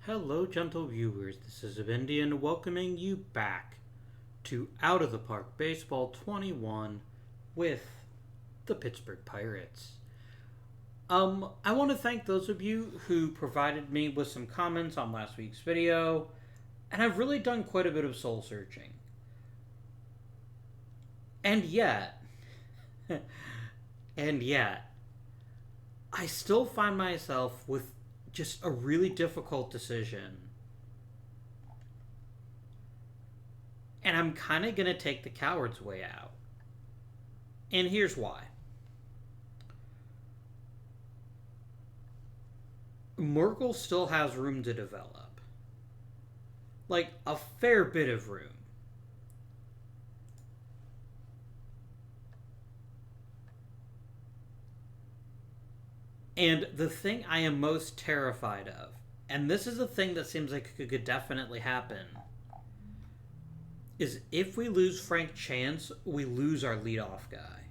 Hello, gentle viewers. This is Indian welcoming you back to Out of the Park Baseball 21 with the Pittsburgh Pirates. I want to thank those of you who provided me with some comments on last week's video, and I've really done quite a bit of soul searching. And yet, I still find myself with just a really difficult decision. And I'm kind of going to take the coward's way out. And here's why. Merkel still has room to develop. Like, a fair bit of room. And the thing I am most terrified of, and this is a thing that seems like it could definitely happen, is if we lose Frank Chance, we lose our leadoff guy.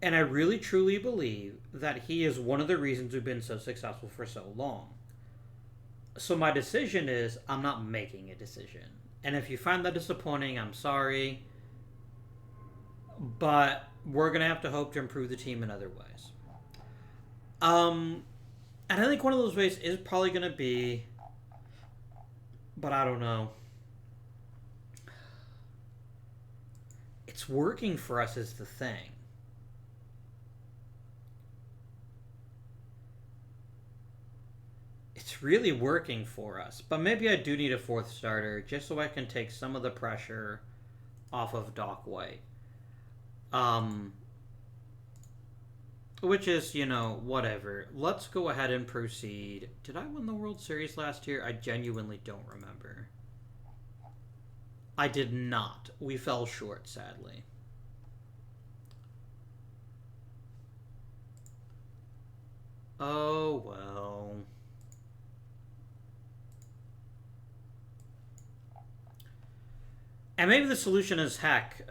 And I really truly believe that he is one of the reasons we've been so successful for so long. So my decision is, I'm not making a decision. And if you find that disappointing, I'm sorry. But we're going to have to hope to improve the team in other ways. And I think one of those ways is probably going to be, but I don't know. It's working for us is the thing. It's really working for us. But maybe I do need a fourth starter just so I can take some of the pressure off of Doc White. Which is, whatever. Let's go ahead and proceed. Did I win the World Series last year? I genuinely don't remember. I did not. We fell short, sadly. Oh, well. And maybe the solution is, heck,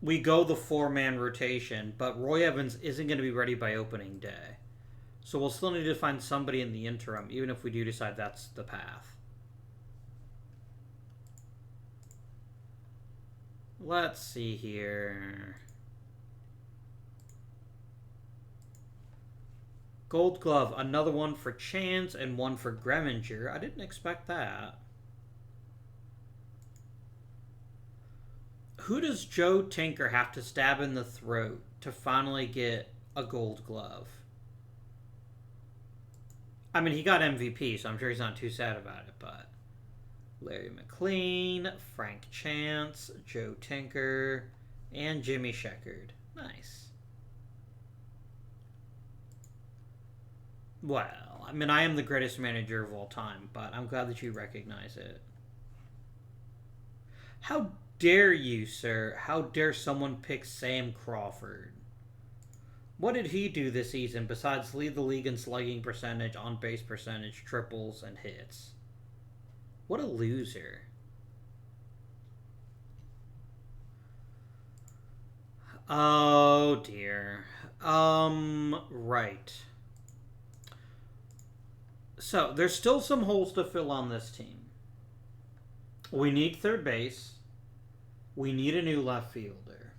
we go the four-man rotation, but Roy Evans isn't going to be ready by opening day. So we'll still need to find somebody in the interim, even if we do decide that's the path. Let's see here. Gold Glove, another one for Chance and one for Greminger. I didn't expect that. Who does Joe Tinker have to stab in the throat to finally get a Gold Glove? I mean, he got MVP, so I'm sure he's not too sad about it, but Larry McLean, Frank Chance, Joe Tinker, and Jimmy Sheckard. Nice. Well, I mean, I am the greatest manager of all time, but I'm glad that you recognize it. How dare you, sir? How dare someone pick Sam Crawford? What did he do this season besides lead the league in slugging percentage, on-base percentage, triples, and hits? What a loser. Oh, dear. Right. So, there's still some holes to fill on this team. We need third base. We need a new left fielder.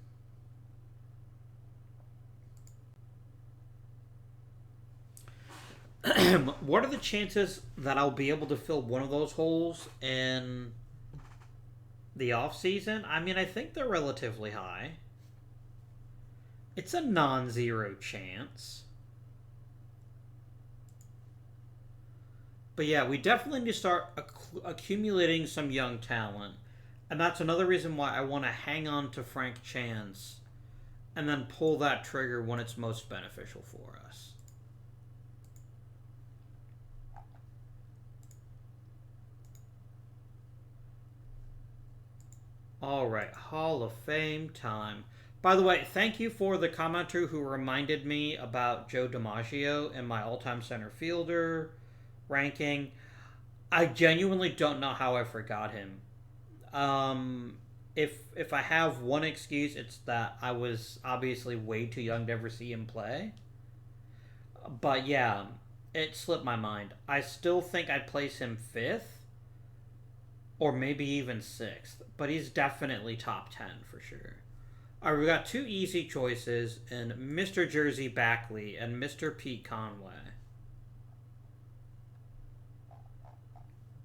What are the chances that I'll be able to fill one of those holes in the offseason? I mean, I think they're relatively high. It's a non-zero chance. But yeah, we definitely need to start accumulating some young talent. And that's another reason why I want to hang on to Frank Chance and then pull that trigger when it's most beneficial for us. All right, Hall of Fame time. By the way, thank you for the commenter who reminded me about Joe DiMaggio in my all-time center fielder ranking. I genuinely don't know how I forgot him. If I have one excuse, it's that I was obviously way too young to ever see him play. But yeah, it slipped my mind. I still think I'd place him 5th. Or maybe even 6th. But he's definitely top 10 for sure. Alright, we got 2 easy choices in Mr. Jersey Backley and Mr. Pete Conway.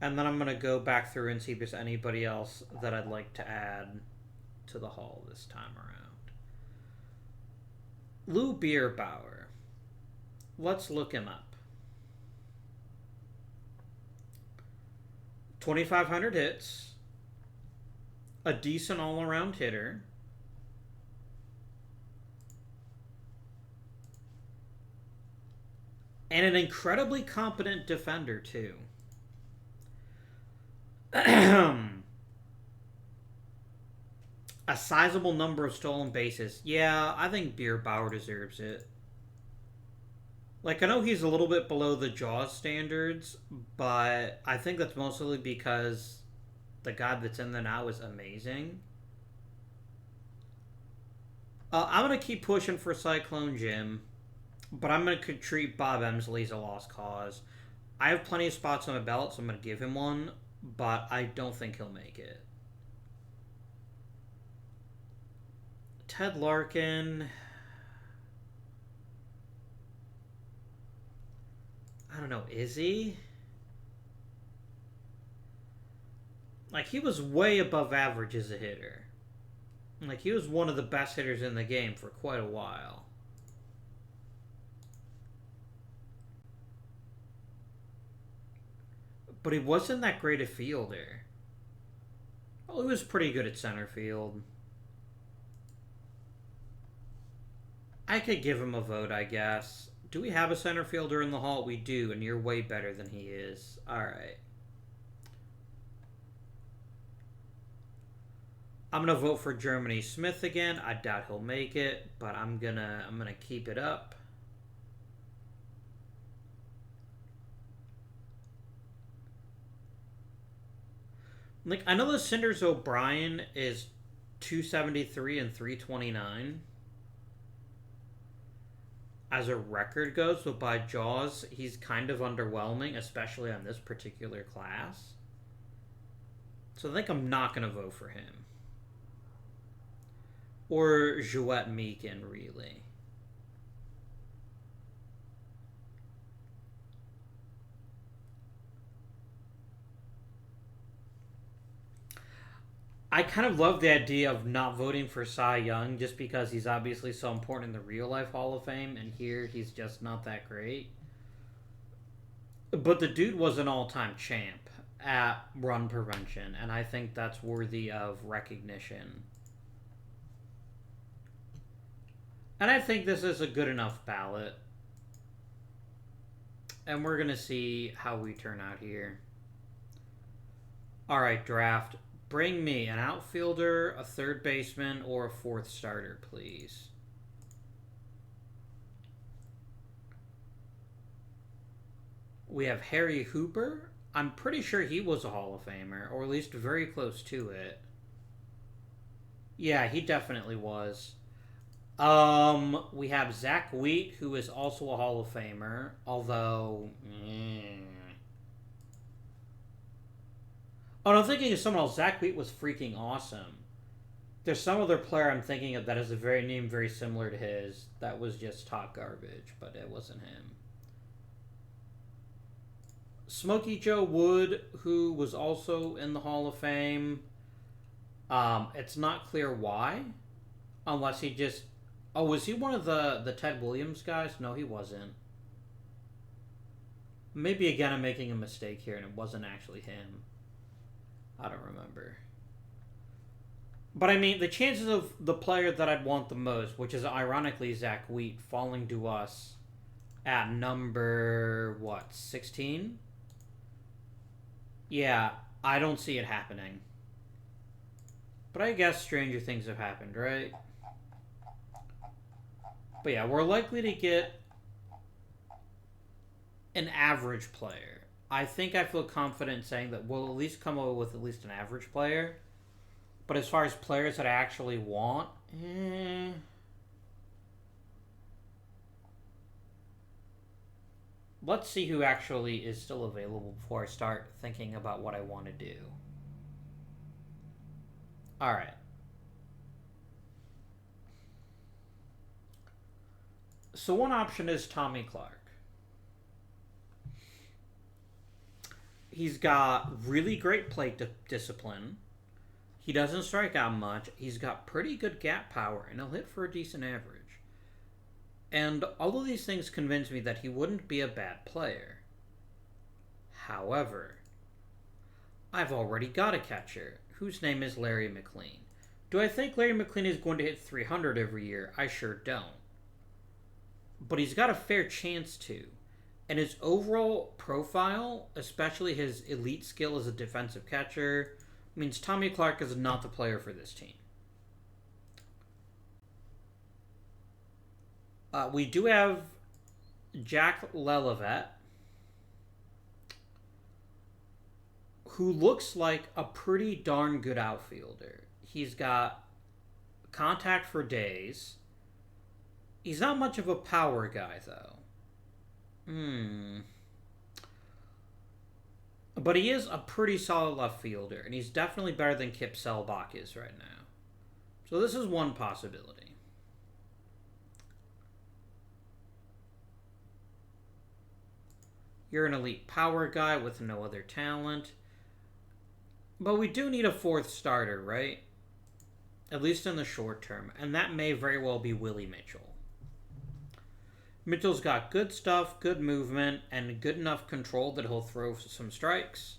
And then I'm going to go back through and see if there's anybody else that I'd like to add to the Hall this time around. Lou Bierbauer. Let's look him up. 2,500 hits. A decent all-around hitter. And an incredibly competent defender, too. A sizable number of stolen bases. Yeah, I think Bierbauer deserves it. Like, I know he's a little bit below the Jaws standards, but I think that's mostly because the guy that's in there now is amazing. I'm going to keep pushing for Cyclone Jim, but I'm going to treat Bob Emsley as a lost cause. I have plenty of spots on my ballot, so I'm going to give him one, but I don't think he'll make it. Ted Larkin. I don't know, is he? Like, he was way above average as a hitter. Like, he was one of the best hitters in the game for quite a while. But he wasn't that great a fielder. Well, he was pretty good at center field. I could give him a vote, I guess. Do we have a center fielder in the Hall? We do, and you're way better than he is. Alright. I'm gonna vote for Germany Smith again. I doubt he'll make it, but I'm gonna keep it up. Like, I know the Cinders O'Brien is 273 and 329 as a record goes, but by Jaws, he's kind of underwhelming, especially on this particular class. So I think I'm not going to vote for him. Or Jouette Meekin, really. I kind of love the idea of not voting for Cy Young just because he's obviously so important in the real-life Hall of Fame, and here he's just not that great. But the dude was an all-time champ at run prevention, and I think that's worthy of recognition. And I think this is a good enough ballot. And we're going to see how we turn out here. Alright, draft. Bring me an outfielder, a third baseman, or a fourth starter, please. We have Harry Hooper. I'm pretty sure he was a Hall of Famer, or at least very close to it. Yeah, he definitely was. We have Zach Wheat, who is also a Hall of Famer, although... Oh, no, I'm thinking of someone else. Zach Wheat was freaking awesome. There's some other player I'm thinking of that has a name very similar to his that was just hot garbage, but it wasn't him. Smokey Joe Wood, who was also in the Hall of Fame. It's not clear why, unless he just... Oh, was he one of the Ted Williams guys? No, he wasn't. Maybe, again, I'm making a mistake here, and it wasn't actually him. I don't remember. But, I mean, the chances of the player that I'd want the most, which is ironically Zach Wheat, falling to us at number, 16? Yeah, I don't see it happening. But I guess stranger things have happened, right? But yeah, we're likely to get an average player. I think I feel confident saying that we'll at least come up with at least an average player. But as far as players that I actually want, let's see who actually is still available before I start thinking about what I want to do. All right. So one option is Tommy Clark. He's got really great plate discipline. He doesn't strike out much. He's got pretty good gap power, and he'll hit for a decent average. And all of these things convince me that he wouldn't be a bad player. However, I've already got a catcher whose name is Larry McLean. Do I think Larry McLean is going to hit 300 every year? I sure don't. But he's got a fair chance to. And his overall profile, especially his elite skill as a defensive catcher, means Tommy Clark is not the player for this team. We do have Jack Lelavette, who looks like a pretty darn good outfielder. He's got contact for days. He's not much of a power guy, though. But he is a pretty solid left fielder, and he's definitely better than Kip Selbach is right now. So this is one possibility. You're an elite power guy with no other talent. But we do need a fourth starter, right? At least in the short term. And that may very well be Willie Mitchell. Mitchell's got good stuff, good movement, and good enough control that he'll throw some strikes.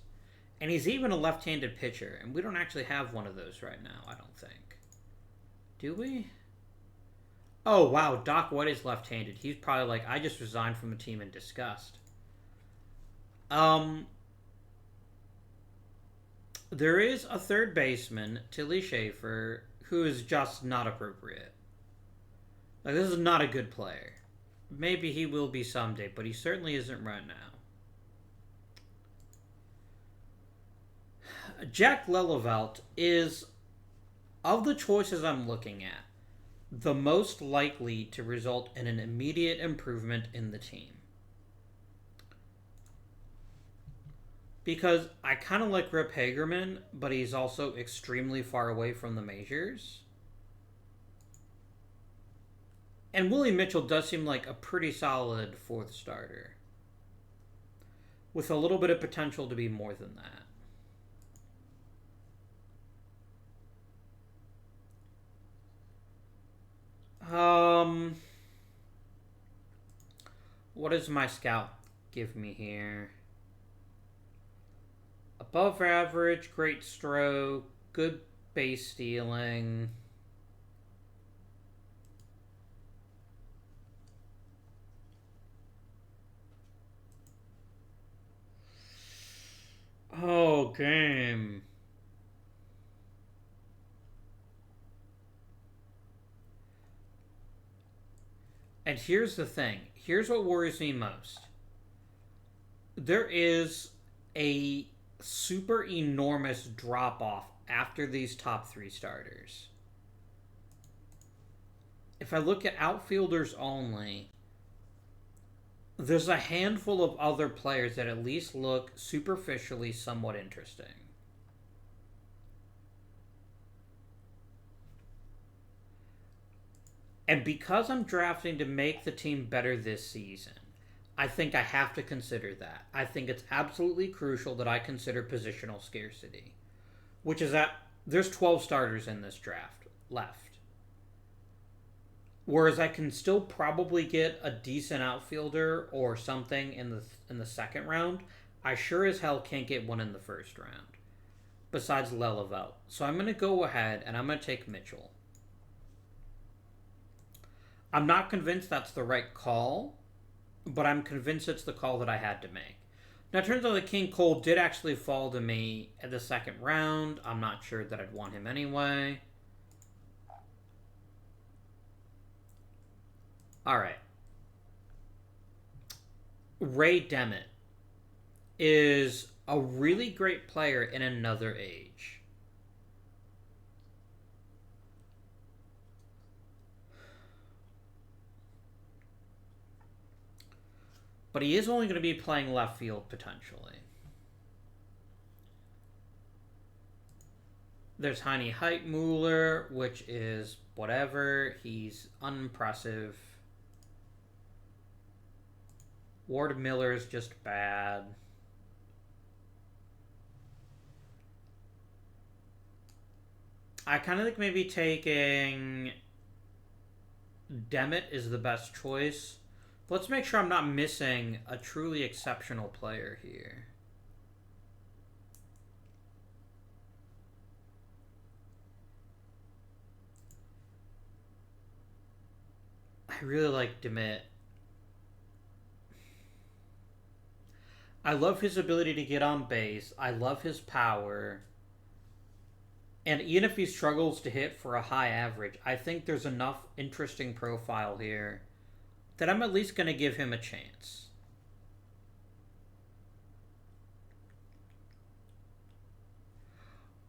And he's even a left-handed pitcher, and we don't actually have one of those right now, I don't think. Do we? Oh, wow, Doc White is left-handed. He's probably like, I just resigned from the team in disgust. There is a third baseman, Tilly Schaefer, who is just not appropriate. Like, this is not a good player. Maybe he will be someday, but he certainly isn't right now. Jack Lelavette is, of the choices I'm looking at, the most likely to result in an immediate improvement in the team. Because I kind of like Rip Hagerman, but he's also extremely far away from the majors. And Willie Mitchell does seem like a pretty solid fourth starter, with a little bit of potential to be more than that. What does my scout give me here? Above average, great stroke, good base stealing. Oh, game. And here's the thing. Here's what worries me most. There is a super enormous drop-off after these top three starters. If I look at outfielders only, there's a handful of other players that at least look superficially somewhat interesting. And because I'm drafting to make the team better this season, I think I have to consider that. I think it's absolutely crucial that I consider positional scarcity, which is that there's 12 starters in this draft left. Whereas I can still probably get a decent outfielder or something in the second round, I sure as hell can't get one in the first round, besides Lelavette. So I'm going to go ahead and I'm going to take Mitchell. I'm not convinced that's the right call, but I'm convinced it's the call that I had to make. Now, it turns out that King Cole did actually fall to me at the second round. I'm not sure that I'd want him anyway. All right. Ray Demit is a really great player in another age. But he is only going to be playing left field potentially. There's Heine Heitmuller, which is whatever. He's unimpressive. Ward Miller is just bad. I kind of think maybe taking Demit is the best choice. Let's make sure I'm not missing a truly exceptional player here. I really like Demit. I love his ability to get on base. I love his power. And even if he struggles to hit for a high average, I think there's enough interesting profile here that I'm at least going to give him a chance.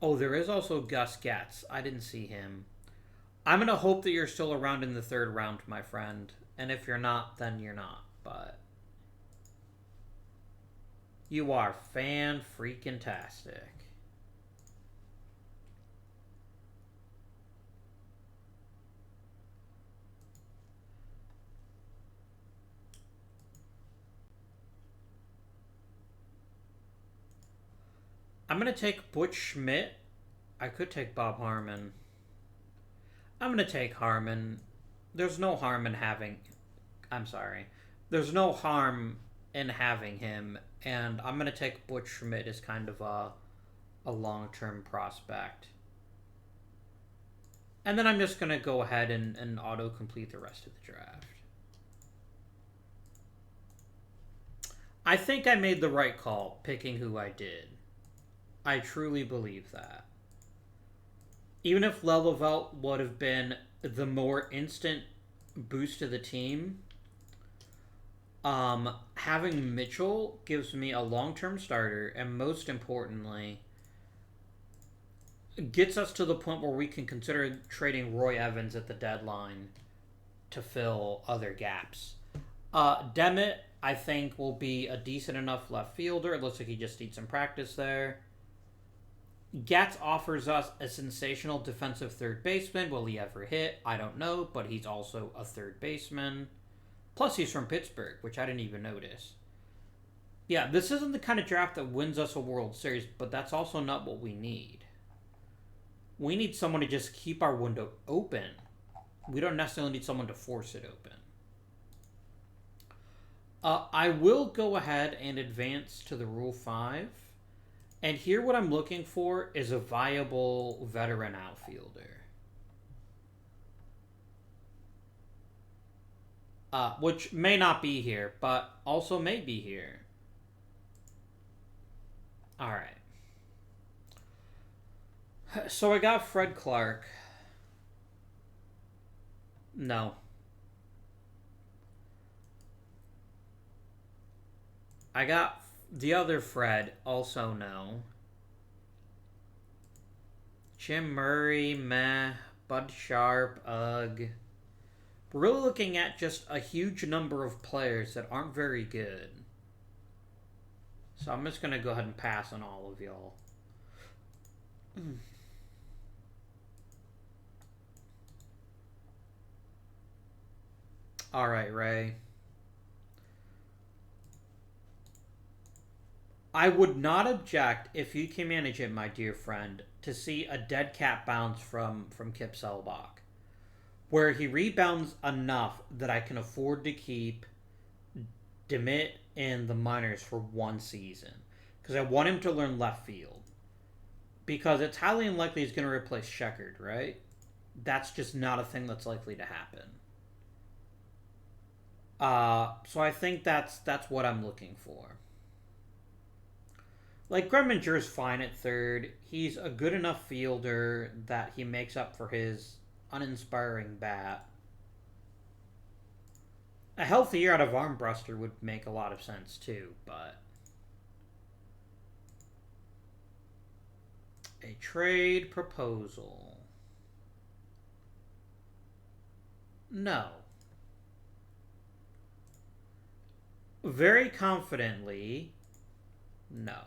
Oh, there is also Gus Getz. I didn't see him. I'm going to hope that you're still around in the third round, my friend. And if you're not, then you're not. But you are fan-freaking-tastic. I'm going to take Butch Schmidt. I could take Bob Harmon. I'm going to take Harmon. There's no harm in having... I'm sorry. There's no harm in having him. And I'm going to take Butch Schmidt as kind of a long-term prospect. And then I'm just going to go ahead and auto-complete the rest of the draft. I think I made the right call picking who I did. I truly believe that. Even if Lelavette would have been the more instant boost to the team, having Mitchell gives me a long-term starter, and most importantly, gets us to the point where we can consider trading Roy Evans at the deadline to fill other gaps. Demit, I think, will be a decent enough left fielder. It looks like he just needs some practice there. Getz offers us a sensational defensive third baseman. Will he ever hit? I don't know, but he's also a third baseman. Plus, he's from Pittsburgh, which I didn't even notice. Yeah, this isn't the kind of draft that wins us a World Series, but that's also not what we need. We need someone to just keep our window open. We don't necessarily need someone to force it open. I will go ahead and advance to the Rule 5. And here what I'm looking for is a viable veteran outfielder. Which may not be here, but also may be here. Alright. So I got Fred Clark. No. I got the other Fred, also no. Jim Murray, meh. Bud Sharp, ugh. We're really looking at just a huge number of players that aren't very good. So I'm just going to go ahead and pass on all of y'all. Alright, Ray. I would not object if you can manage it, my dear friend, to see a dead cat bounce from Kip Selbach, where he rebounds enough that I can afford to keep Demit in the minors for one season. Because I want him to learn left field. Because it's highly unlikely he's going to replace Sheckard, right? That's just not a thing that's likely to happen. So I think that's what I'm looking for. Like, Gremminger's fine at third. He's a good enough fielder that he makes up for his uninspiring bat. A healthy year out of Armbruster would make a lot of sense, too, but... A trade proposal. No. very confidently, no.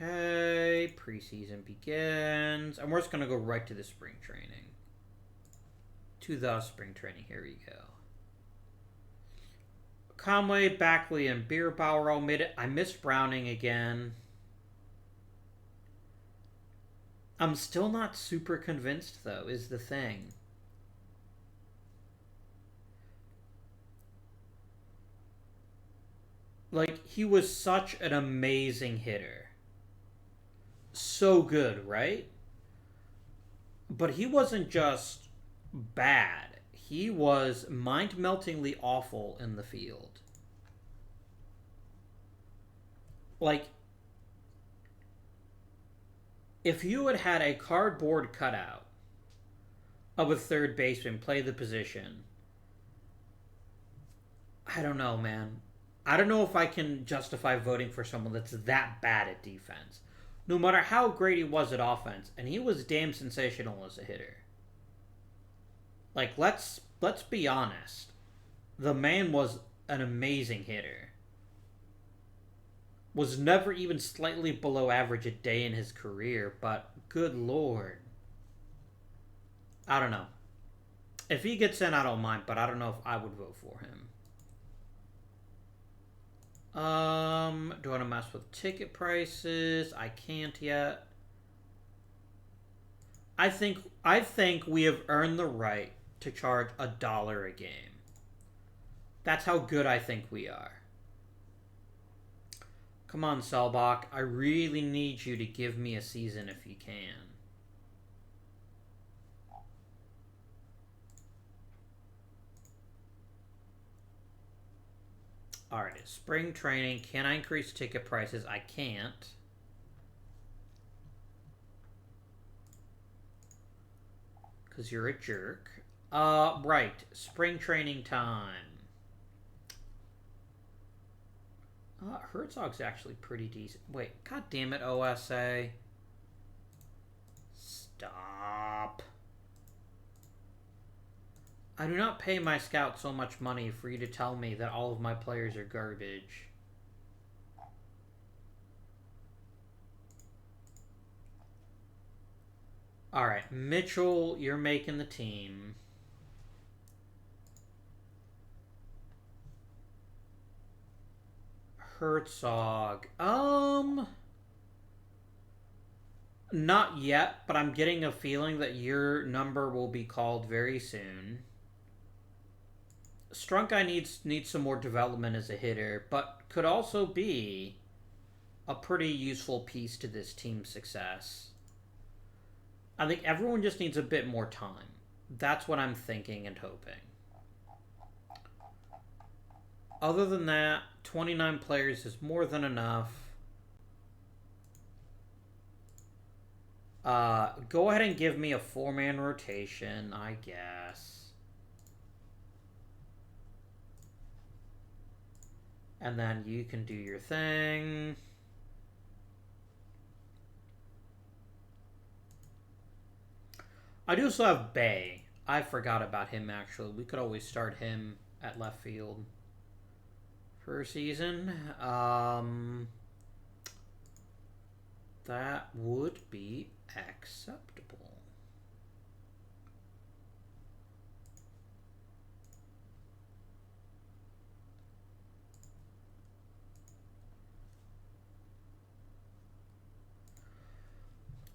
Okay, preseason begins. And we're just going to go right to the spring training. To the spring training. Here we go. Conway, Backley, and Bierbauer all made it. I miss Browning again. I'm still not super convinced, though, is the thing. Like, he was such an amazing hitter. So good, right? But he wasn't just bad. He was mind-meltingly awful in the field. Like, if you had had a cardboard cutout of a third baseman play the position, I don't know, man. I don't know if I can justify voting for someone that's that bad at defense. No matter how great he was at offense, and he was damn sensational as a hitter. Like, let's be honest. The man was an amazing hitter. Was never even slightly below average a day in his career, but good lord. I don't know. If he gets in, I don't mind, but I don't know if I would vote for him. Do I want to mess with ticket prices? I can't yet. I think we have earned the right to charge $1 a game. That's how good I think we are. Come on, Selbach. I really need you to give me a season if you can. Alright, spring training. Can I increase ticket prices? I can't. Because you're a jerk. Right. Spring training time. Herzog's actually pretty decent. Wait, god damn it, OSA. Stop. I do not pay my scout so much money for you to tell me that all of my players are garbage. Alright, Mitchell, you're making the team. Herzog. Not yet, but I'm getting a feeling that your number will be called very soon. Strunkai needs some more development as a hitter, but could also be a pretty useful piece to this team's success. I think everyone just needs a bit more time. That's what I'm thinking and hoping. Other than that, 29 players is more than enough. Go ahead and give me a 4-man rotation, I guess. And then you can do your thing. I do still have Bay. I forgot about him, actually. We could always start him at left field for a season. That would be acceptable.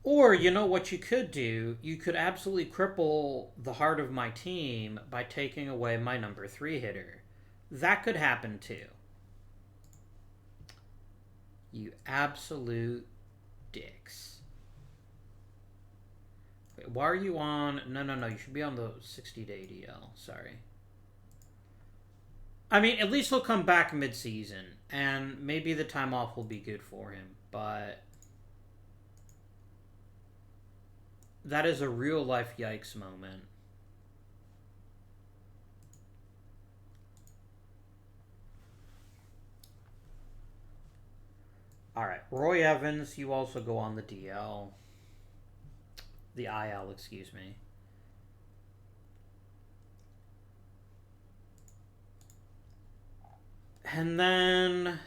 Or, you know what you could do? You could absolutely cripple the heart of my team by taking away my number 3 hitter. That could happen too. You absolute dicks. Wait, why are you on... No. You should be on the 60-day DL. Sorry. I mean, at least he'll come back mid-season. And maybe the time off will be good for him. But... that is a real-life yikes moment. Alright, Roy Evans, you also go on the DL. the IL, excuse me. And then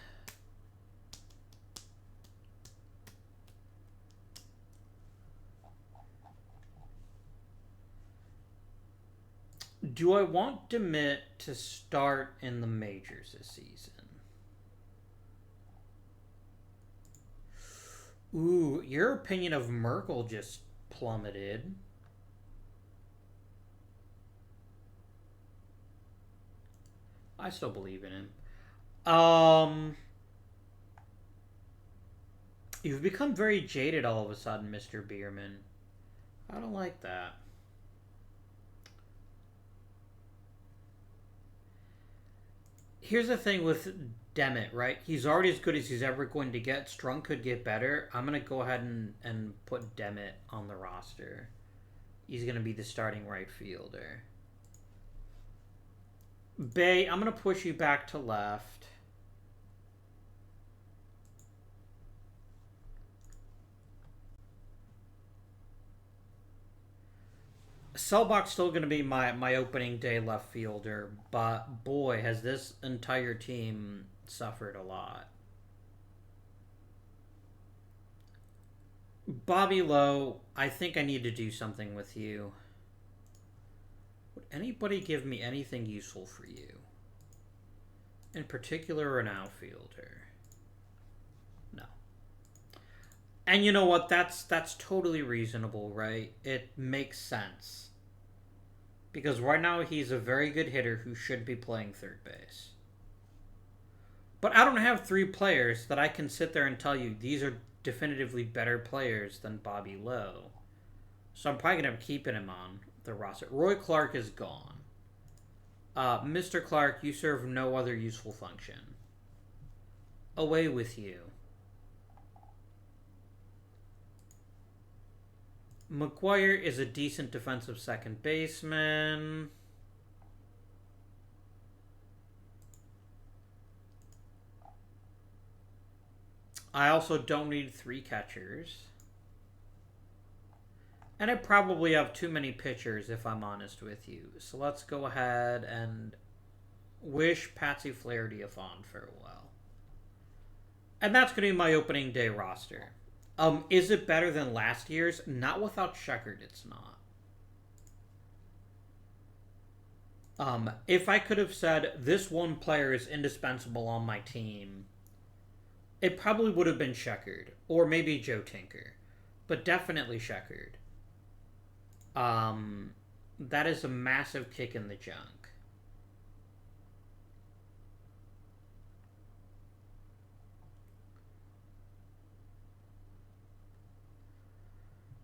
do I want Demit to start in the majors this season? Ooh, your opinion of Merkel just plummeted. I still believe in him. You've become very jaded all of a sudden, Mr. Bierman. I don't like that. Here's the thing with Demit, right? He's already as good as he's ever going to get. Strunk could get better. I'm going to go ahead and put Demit on the roster. He's going to be the starting right fielder. Bay, I'm going to push you back to left. Selbach's still going to be my opening day left fielder, but boy, has this entire team suffered a lot. Bobby Lowe, I think I need to do something with you. Would anybody give me anything useful for you? In particular, an outfielder. No. And you know what? That's totally reasonable, right? It makes sense. Because right now he's a very good hitter who should be playing third base. But I don't have three players that I can sit there and tell you these are definitively better players than Bobby Lowe. So I'm probably going to keep him on the roster. Roy Clark is gone. Mr. Clark, you serve no other useful function. Away with you. McGuire is a decent defensive second baseman. I also don't need three catchers. And I probably have too many pitchers, if I'm honest with you. So let's go ahead and wish Patsy Flaherty a fond farewell. And that's going to be my opening day roster. Is it better than last year's? Not without Sheckard, it's not. If I could have said this one player is indispensable on my team, it probably would have been Sheckard. Or maybe Joe Tinker. But definitely Sheckard. That is a massive kick in the junk.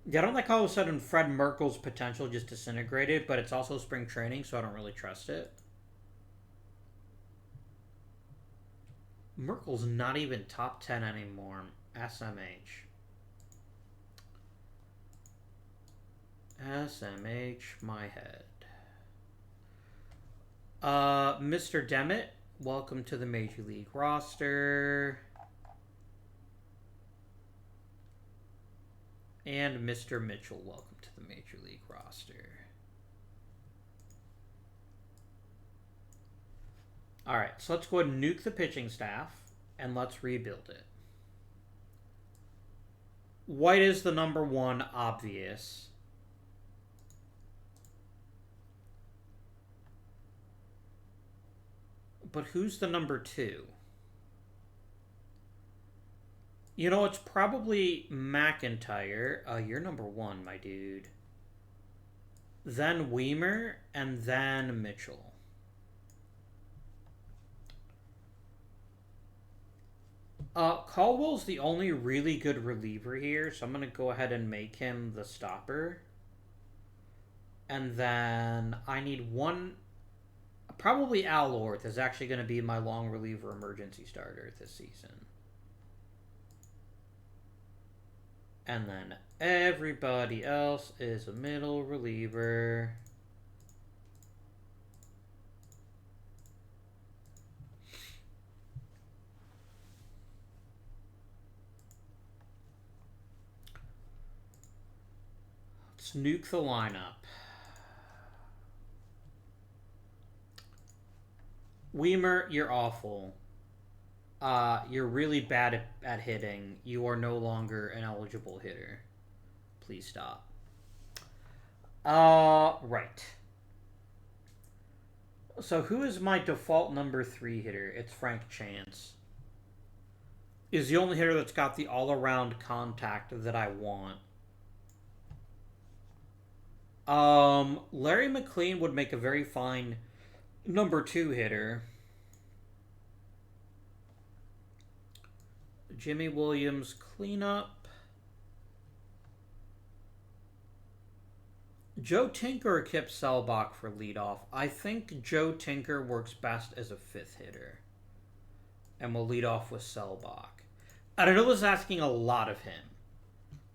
Yeah, I don't like how all of a sudden Fred Merkel's potential just disintegrated, but it's also spring training, so I don't really trust it. Merkel's not even top 10 anymore. SMH. SMH, my head. Mr. Demit, welcome to the Major League roster. And Mr. Mitchell, welcome to the Major League roster. Alright, so let's go ahead and nuke the pitching staff, and let's rebuild it. White is the number one, obvious. But who's the number two? You know, it's probably McIntyre. You're number one, my dude. Then Weimer, and then Mitchell. Caldwell's the only really good reliever here, so I'm going to go ahead and make him the stopper. And then I need one... Probably Al Orth is actually going to be my long reliever emergency starter this season. And then everybody else is a middle reliever. Let's Let's nuke the lineup. Weimer, you're awful. You're really bad at hitting. You are no longer an eligible hitter. Please stop. Right. So who is my default number 3 hitter? It's Frank Chance. Is the only hitter that's got the all-around contact that I want. Larry McLean would make a very fine number 2 hitter. Jimmy Williams, cleanup. Joe Tinker or Kip Selbach for leadoff. I think Joe Tinker works best as a 5th hitter. And we'll lead off with Selbach. And I know this is asking a lot of him.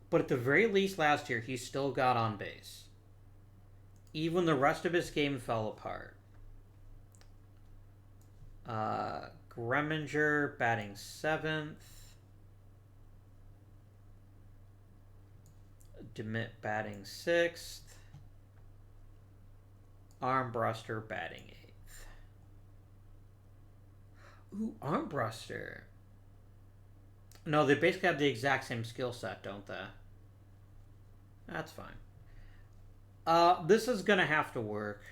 But at the very least last year, he still got on base. Even the rest of his game fell apart. Greminger batting 7th. Demit batting 6th. Armbruster batting 8th. Ooh, Armbruster. No, they basically have the exact same skill set, don't they? That's fine. This is gonna have to work.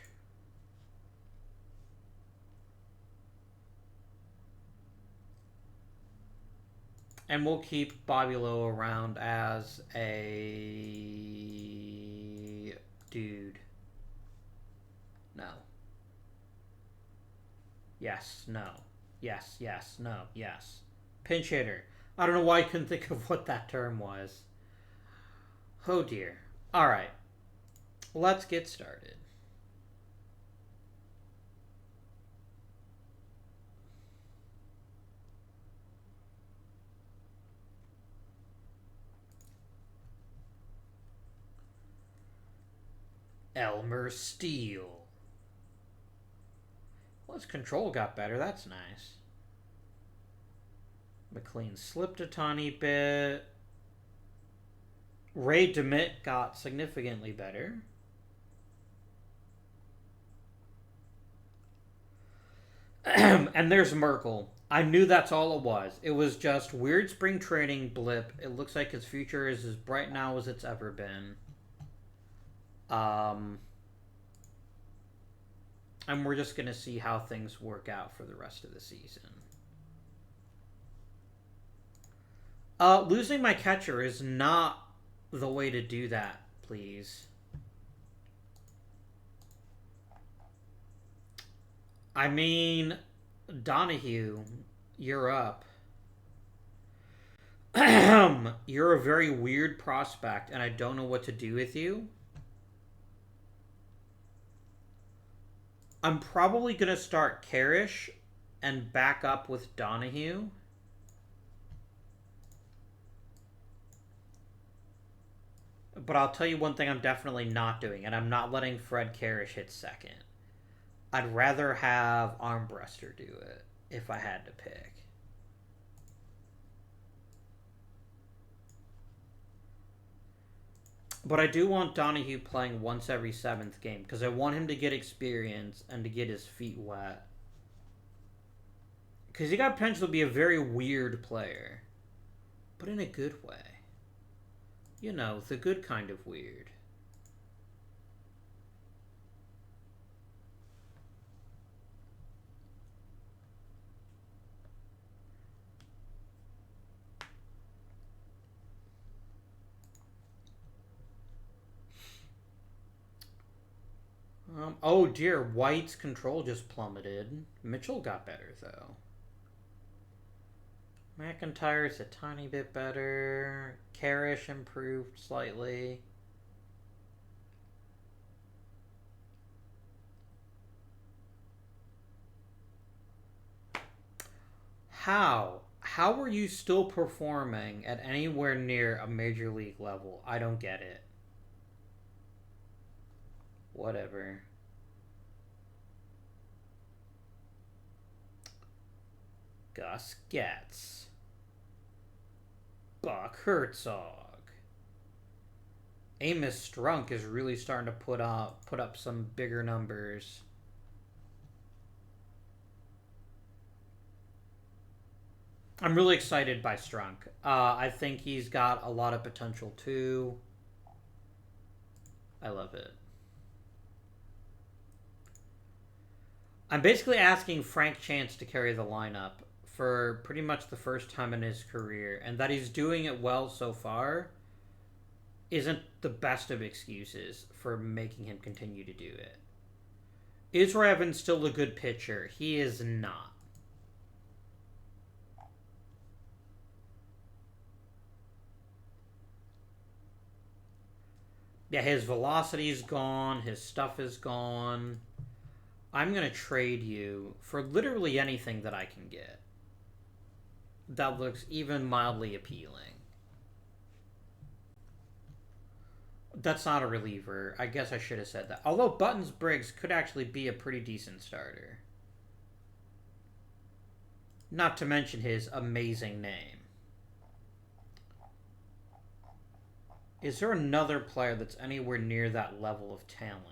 And we'll keep Bobby Lowe around as a dude. No. Yes, no. Yes, yes, no, yes. Pinch hitter. I don't know why I couldn't think of what that term was. Oh dear. Alright. Let's get started. Elmer Steele. Well, his control got better. That's nice. McLean slipped a tiny bit. Ray Demit got significantly better. And there's Merkel. I knew that's all it was. It was just weird spring training blip. It looks like his future is as bright now as it's ever been. And we're just going to see how things work out for the rest of the season. Losing my catcher is not the way to do that, please. I mean, Donahue, you're up. You're a very weird prospect, and I don't know what to do with you. I'm probably going to start Karish and back up with Donahue. But I'll tell you one thing I'm definitely not doing, and I'm not letting Fred Karish hit second. I'd rather have Armbruster do it if I had to pick. But I do want Donahue playing once every 7th game because I want him to get experience and to get his feet wet. Because he got potential to be a very weird player. But in a good way. You know, the good kind of weird. Oh dear, White's control just plummeted. Mitchell got better, though. McIntyre's a tiny bit better. Karish improved slightly. How? How are you still performing at anywhere near a major league level? I don't get it. Whatever. Gus Getz. Buck Herzog. Amos Strunk is really starting to put up some bigger numbers. I'm really excited by Strunk. I think he's got a lot of potential too. I love it. I'm basically asking Frank Chance to carry the lineup for pretty much the first time in his career, and that he's doing it well so far isn't the best of excuses for making him continue to do it. Is Roy Evans still a good pitcher? He is not. Yeah, his velocity is gone. His stuff is gone. I'm going to trade you for literally anything that I can get that looks even mildly appealing. That's not a reliever. I guess I should have said that. Although Buttons Briggs could actually be a pretty decent starter. Not to mention his amazing name. Is there another player that's anywhere near that level of talent?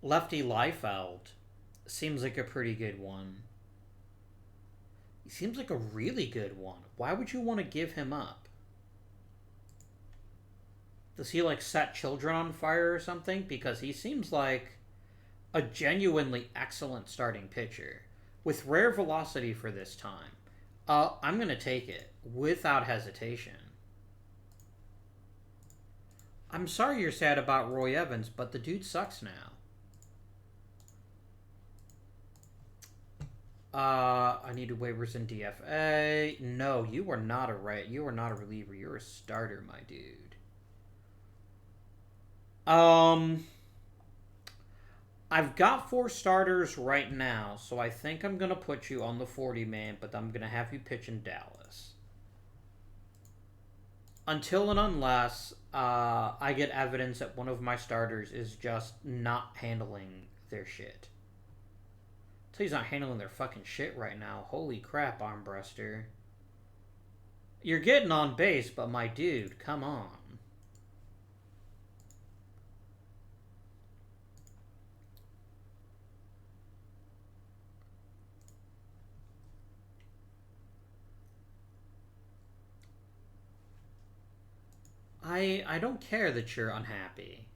Lefty Liefeld seems like a pretty good one. He seems like a really good one. Why would you want to give him up? Does he like set children on fire or something? Because he seems like a genuinely excellent starting pitcher with rare velocity for this time. I'm going to take it without hesitation. I'm sorry you're sad about Roy Evans, but the dude sucks now. I need waivers in DFA. No, you are not a You are not a reliever. You're a starter, my dude. I've got 4 starters right now, so I think I'm gonna put you on the 40-man, but I'm gonna have you pitch in Dallas until and unless I get evidence that one of my starters is just not handling their shit. So he's not handling their fucking shit right now. Holy crap, Armbruster. You're getting on base, but my dude, come on. I don't care that you're unhappy.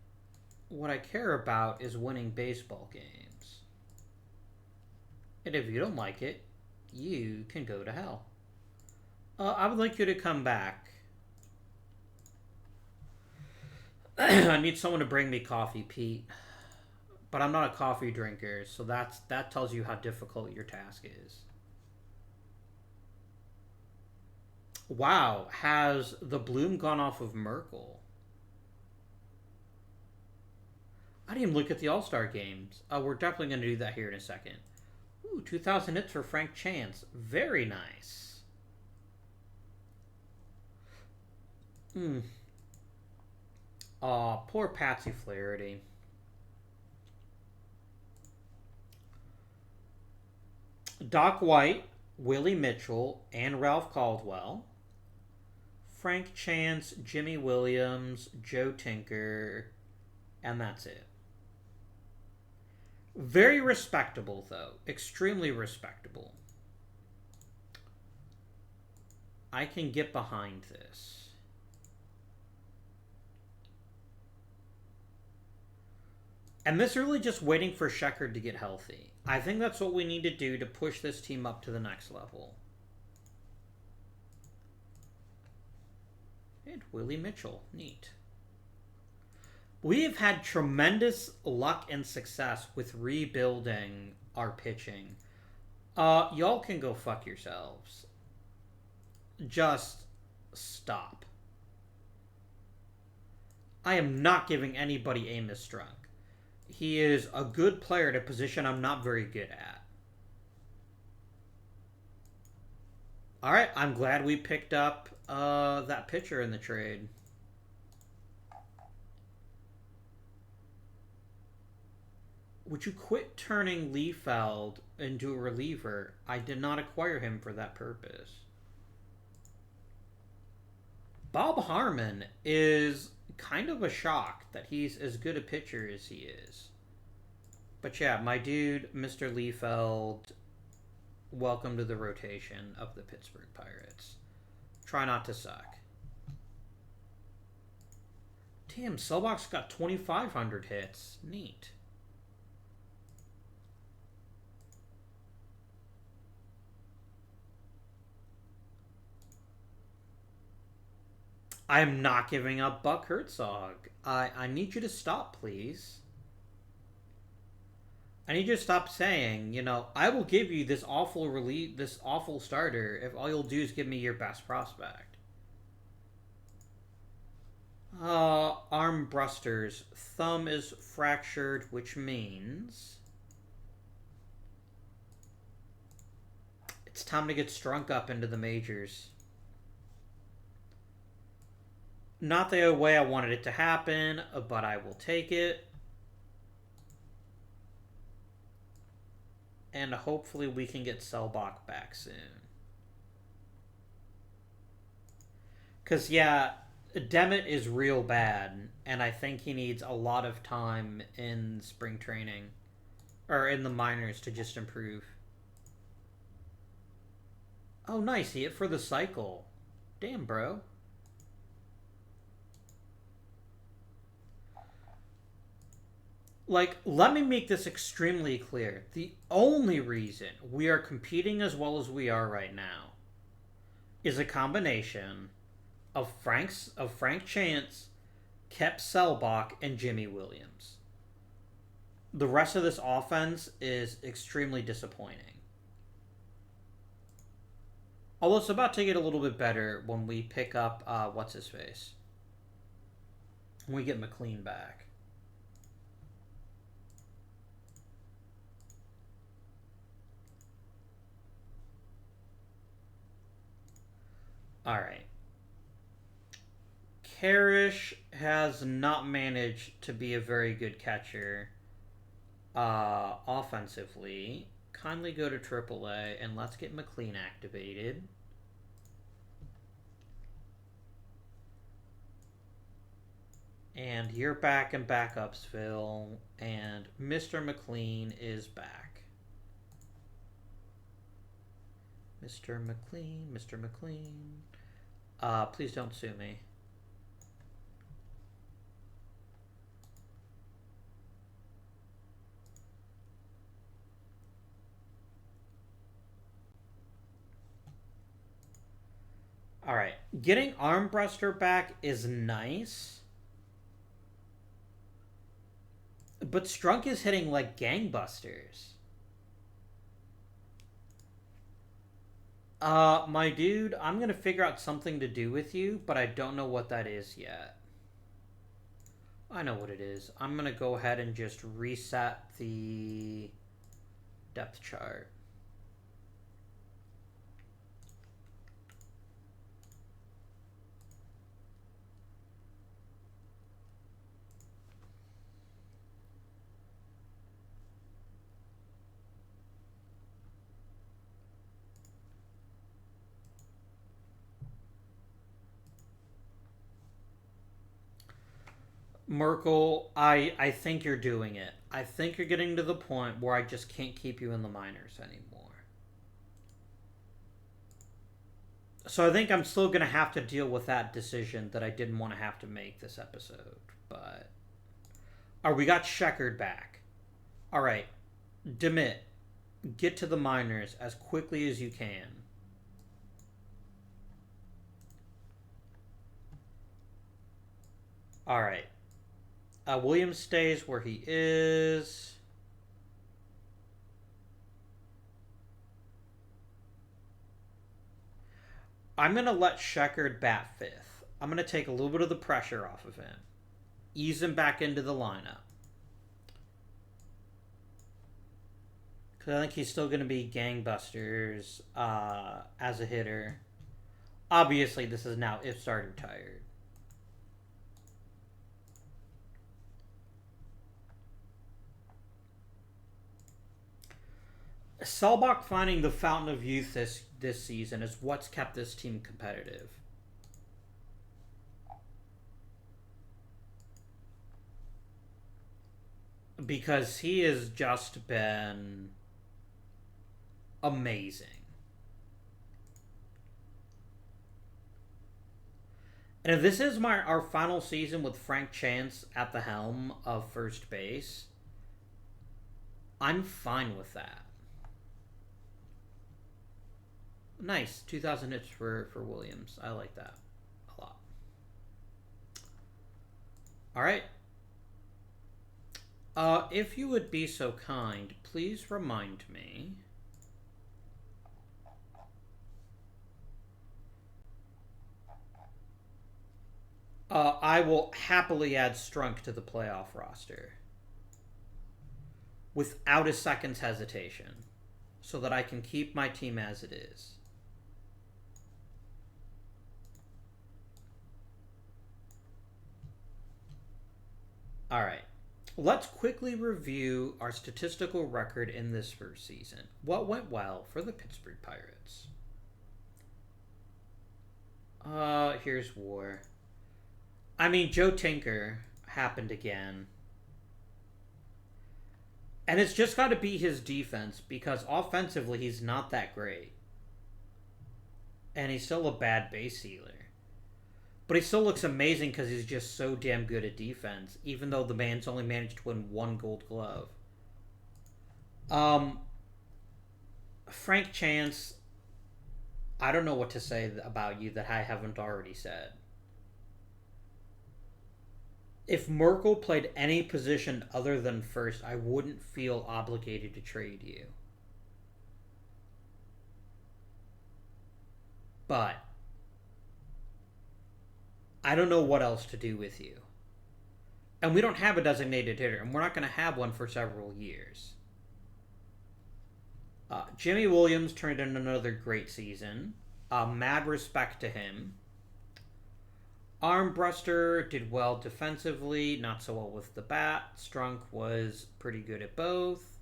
What I care about is winning baseball games. And if you don't like it, you can go to hell. I would like you to come back. I need someone to bring me coffee, Pete. But I'm not a coffee drinker, so that tells you how difficult your task is. Wow, has the bloom gone off of Merkel? I didn't even look at the All-Star games. We're definitely going to do that here in a second. Ooh, 2,000 hits for Frank Chance. Very nice. Aw, poor Patsy Flaherty. Doc White, Willie Mitchell, and Ralph Caldwell. Frank Chance, Jimmy Williams, Joe Tinker, and that's it. Very respectable, though. Extremely respectable. I can get behind this. And this is really just waiting for Sheckard to get healthy. I think that's what we need to do to push this team up to the next level. And Willie Mitchell. Neat. We have had tremendous luck and success with rebuilding our pitching. Y'all can go fuck yourselves. Just stop. I am not giving anybody Amos Strunk. He is a good player at a position I'm not very good at. Alright, I'm glad we picked up that pitcher in the trade. Would you quit turning Liefeld into a reliever? I did not acquire him for that purpose. Bob Harmon is kind of a shock that he's as good a pitcher as he is. But yeah, my dude, Mr. Liefeld, welcome to the rotation of the Pittsburgh Pirates. Try not to suck. Damn, Selbach's got 2,500 hits. Neat. I am not giving up Buck Herzog. I need you to stop, please. I need you to stop saying, you know, I will give you this awful starter if all you'll do is give me your best prospect. Arm brusters. Thumb is fractured, which means it's time to get strunk up into the majors. Not the way I wanted it to happen, but I will take it. And hopefully we can get Selbach back soon. Because, yeah, Demit is real bad, and I think he needs a lot of time in spring training, or in the minors, to just improve. Oh, nice. He hit for the cycle. Damn, bro. Like, let me make this extremely clear. The only reason we are competing as well as we are right now is a combination of Frank Chance, Kep Selbach, and Jimmy Williams. The rest of this offense is extremely disappointing. Although it's about to get a little bit better when we pick up, what's-his-face? When we get McLean back. Alright. Karish has not managed to be a very good catcher offensively. Kindly go to AAA and let's get McLean activated. And you're back in Backupsville, and Mr. McLean is back. Mr. McLean, Mr. McLean. Please don't sue me. Alright, getting Armbruster back is nice. But Strunk is hitting like gangbusters. My dude, I'm going to figure out something to do with you, but I don't know what that is yet. I know what it is. I'm going to go ahead and just reset the depth chart. Merkel, I think you're doing it. I think you're getting to the point where I just can't keep you in the minors anymore. So I think I'm still going to have to deal with that decision that I didn't want to have to make this episode. But... Alright, we got Sheckard back. Alright, Demit, get to the minors as quickly as you can. Alright. Williams stays where he is. I'm going to let Sheckard bat fifth. I'm going to take a little bit of the pressure off of him. Ease him back into the lineup. Because I think he's still going to be gangbusters as a hitter. Obviously, this is now if starter tired. Selbach finding the fountain of youth this season is what's kept this team competitive. because he has just been amazing. And if this is our final season with Frank Chance at the helm of first base, I'm fine with that. Nice. 2,000 hits for Williams. I like that a lot. All right. If you would be so kind, please remind me. I will happily add Strunk to the playoff roster without a second's hesitation so that I can keep my team as it is. All right. Let's quickly review our statistical record in this first season. What went well for the Pittsburgh Pirates? Here's WAR. I mean, Joe Tinker happened again. And it's just got to be his defense, because offensively he's not that great. And he's still a bad base stealer. But he still looks amazing because he's just so damn good at defense, even though the man's only managed to win one Gold Glove. Frank Chance, I don't know what to say about you that I haven't already said. If Merkel played any position other than first, I wouldn't feel obligated to trade you. But I don't know what else to do with you. And we don't have a designated hitter, and we're not going to have one for several years. Jimmy Williams turned in another great season. Mad respect to him. Armbruster did well defensively, not so well with the bat. Strunk was pretty good at both.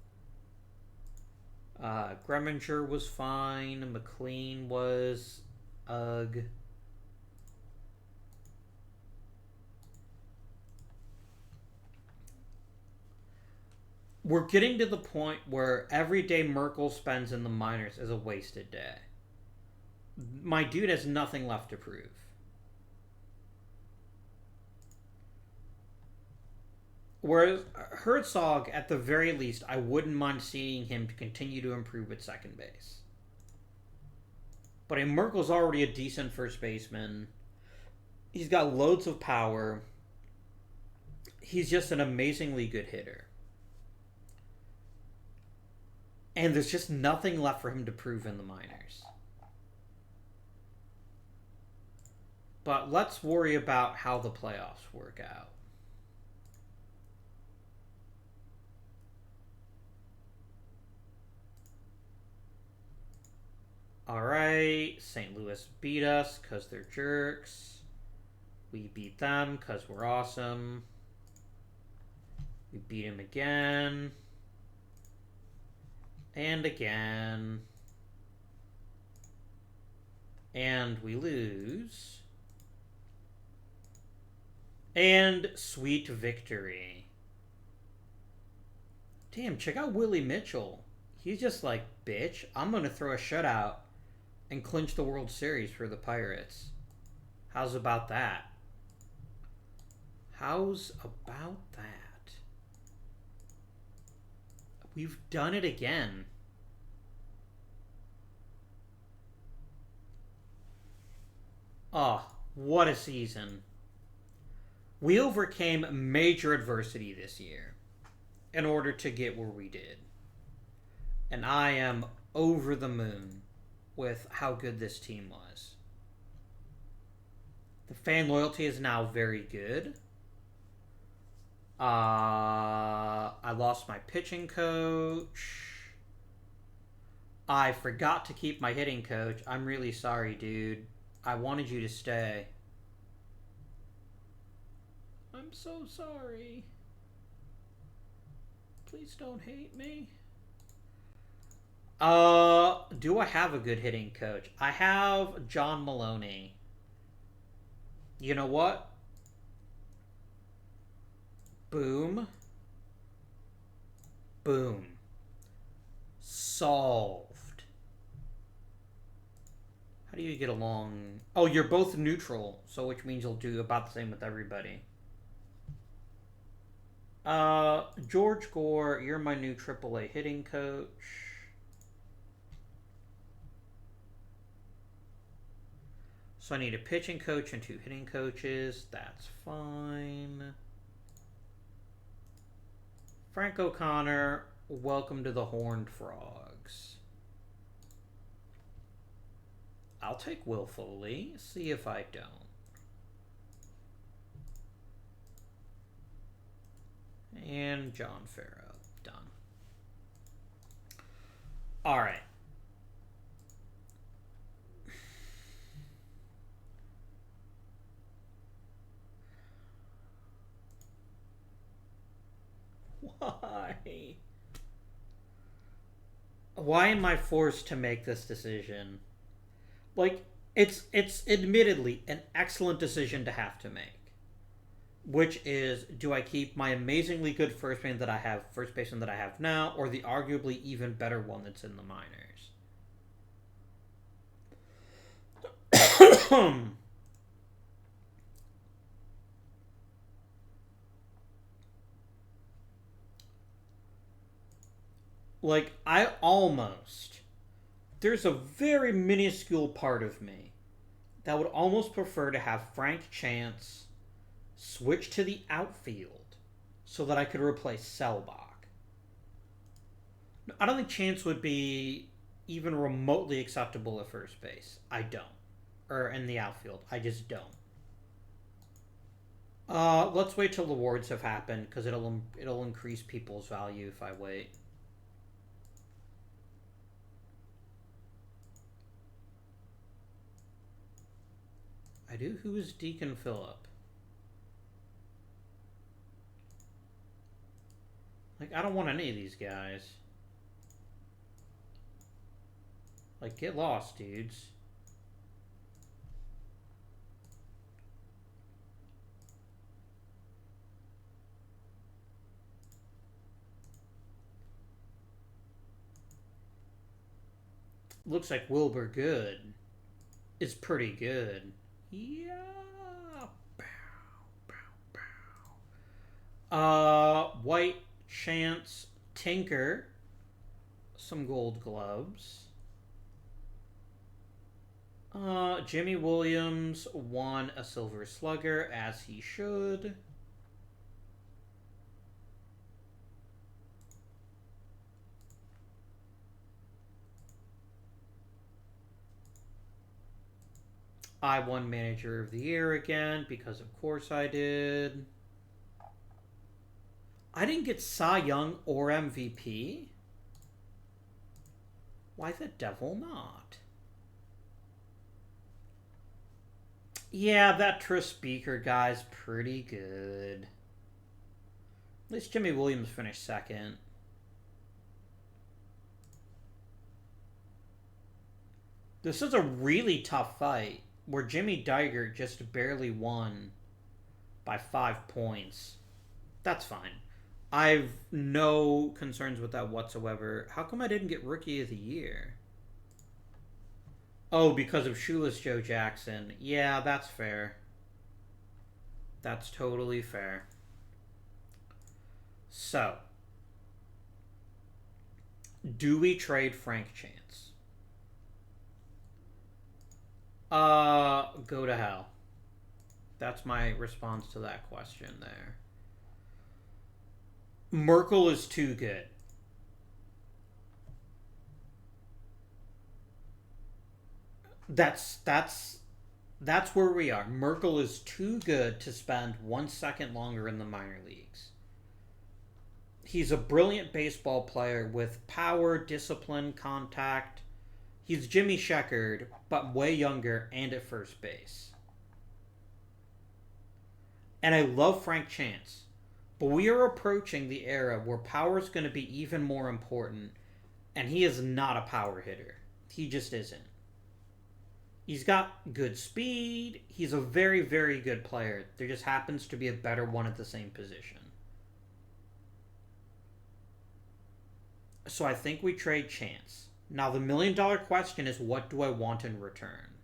Greminger was fine. McLean was ugh. We're getting to the point where every day Merkel spends in the minors is a wasted day. My dude has nothing left to prove. Whereas Herzog, at the very least, I wouldn't mind seeing him to continue to improve at second base. But Merkel's already a decent first baseman. He's got loads of power. He's just an amazingly good hitter. And there's just nothing left for him to prove in the minors. But let's worry about how the playoffs work out. Alright, St. Louis beat us because they're jerks. We beat them because we're awesome. We beat them again. And again. And we lose. And sweet victory. Damn, check out Willie Mitchell. He's just like, bitch, I'm going to throw a shutout and clinch the World Series for the Pirates. How's about that? How's about that? We've done it again. Oh, what a season. We overcame major adversity this year in order to get where we did. And I am over the moon with how good this team was. The fan loyalty is now very good. I lost my pitching coach. I forgot to keep my hitting coach. I'm really sorry, dude. I wanted you to stay. I'm so sorry. Please don't hate me. Do I have a good hitting coach? I have John Maloney. You know what? Boom. Boom. Solved. How do you get along? Oh, you're both neutral, so which means you'll do about the same with everybody. George Gore, you're my new AAA hitting coach. So I need a pitching coach and 2 hitting coaches. That's fine. Frank O'Connor, welcome to the Horned Frogs. I'll take Will Foley. See if I don't. And John Farrow. Done. All right. Why? Why am I forced to make this decision? Like, it's admittedly an excellent decision to have to make. Which is, do I keep my amazingly good first baseman that I have now, or the arguably even better one that's in the minors? Like, there's a very minuscule part of me that would almost prefer to have Frank Chance switch to the outfield so that I could replace Selbach. I don't think Chance would be even remotely acceptable at first base. I don't. Or in the outfield. I just don't. Let's wait till the awards have happened, because it'll increase people's value if I wait. I do. Who is Deacon Phillip? Like, I don't want any of these guys. Like, get lost, dudes. Looks like Wilbur Good is pretty good. Yeah. White, Chance, Tinker, some Gold Gloves. Jimmy Williams won a Silver Slugger, as he should. I won Manager of the Year again, because of course I did. I didn't get Cy Young or MVP. Why the devil not? Yeah, that Tris Speaker guy's pretty good. At least Jimmy Williams finished second. This is a really tough fight, where Jimmy Diger just barely won by 5 points. That's fine. I've no concerns with that whatsoever. How come I didn't get Rookie of the Year? Oh, because of Shoeless Joe Jackson. Yeah, that's fair. That's totally fair. So, do we trade Frank Chance? Go to hell. That's my response to that question there. Merkel is too good. That's where we are. Merkel is too good to spend 1 second longer in the minor leagues. He's a brilliant baseball player with power, discipline, contact. He's Jimmy Sheckard, but way younger and at first base. And I love Frank Chance. But we are approaching the era where power is going to be even more important, and he is not a power hitter. He just isn't. He's got good speed. He's a very, very good player. There just happens to be a better one at the same position. So I think we trade Chance. Now the $1,000,000 question is, what do I want in return?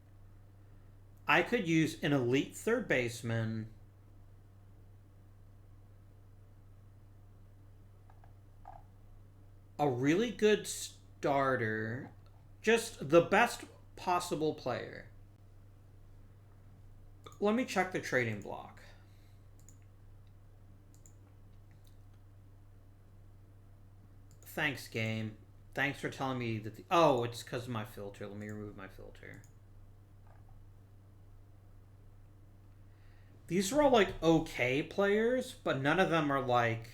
I could use an elite third baseman, a really good starter, just the best possible player. Let me check the trading block. Thanks, game. Thanks for telling me that the... Oh, it's because of my filter. Let me remove my filter. These are all, like, okay players, but none of them are, like...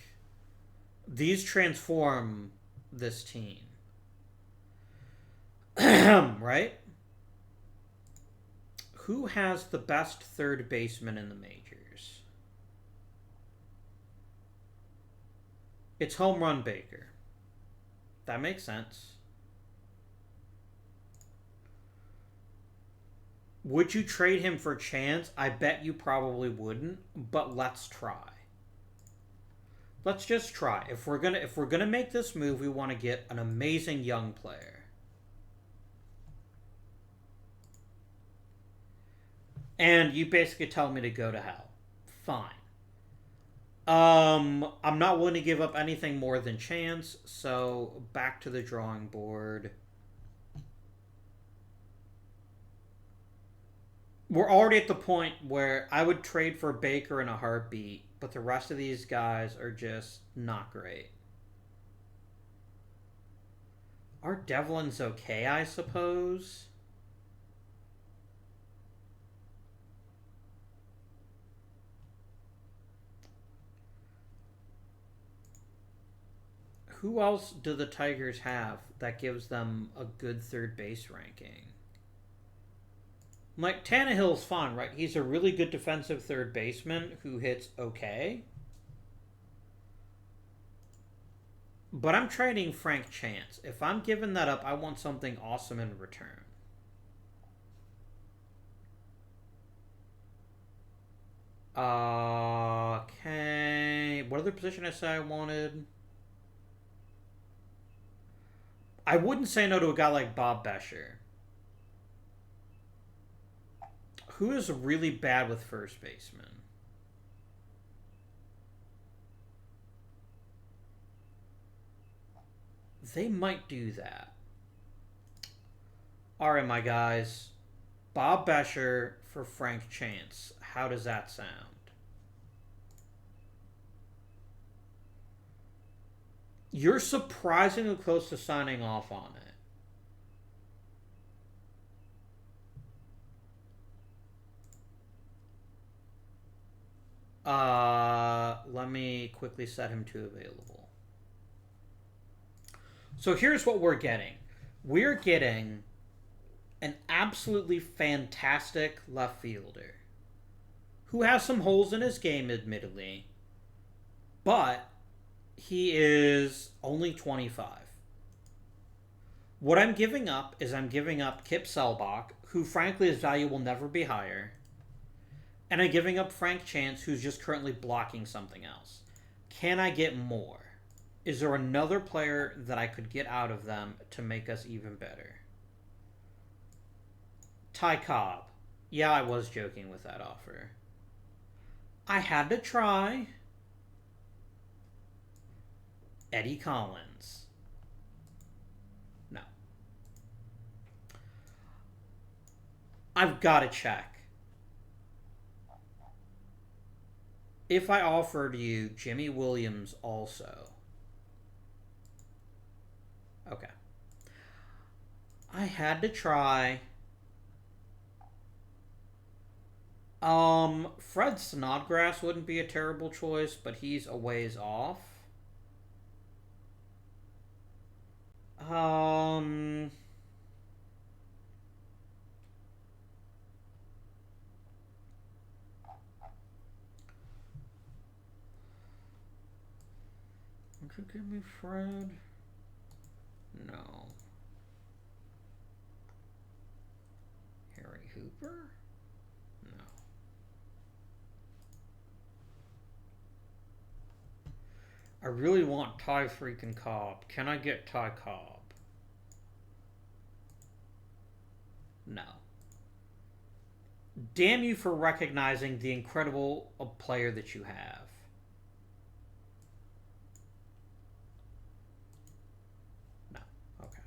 These transform this team. Right? Who has the best third baseman in the majors? It's Home Run Baker. That makes sense. Would you trade him for Chance? I bet you probably wouldn't, but let's try. Let's just try. If we're gonna make this move, we want to get an amazing young player. And you basically tell me to go to hell. Fine. I'm not willing to give up anything more than Chance, so back to the drawing board. We're already at the point where I would trade for Baker in a heartbeat, but the rest of these guys are just not great. Art Devlin's okay, I suppose. Who else do the Tigers have that gives them a good third base ranking? Like, Tannehill's fine, right? He's a really good defensive third baseman who hits okay. But I'm trading Frank Chance. If I'm giving that up, I want something awesome in return. Okay. What other position I say I wanted? I wouldn't say no to a guy like Bob Bescher, who is really bad with first baseman. They might do that. All right, my guys. Bob Bescher for Frank Chance. How does that sound? You're surprisingly close to signing off on it. Let me quickly set him to available. So here's what we're getting. We're getting an absolutely fantastic left fielder who has some holes in his game, admittedly, but he is only 25. What I'm giving up is I'm giving up Kip Selbach, who frankly his value will never be higher, and I'm giving up Frank Chance, who's just currently blocking something else. Can I get more? Is there another player that I could get out of them to make us even better? Ty Cobb. Yeah, I was joking with that offer. I had to try. Eddie Collins. No. I've got to check. If I offered you Jimmy Williams also. Okay. I had to try. Fred Snodgrass wouldn't be a terrible choice, but he's a ways off. Could give me Fred. No. Harry Hooper? I really want Ty freaking Cobb. Can I get Ty Cobb? No. Damn you for recognizing the incredible player that you have. No. Okay.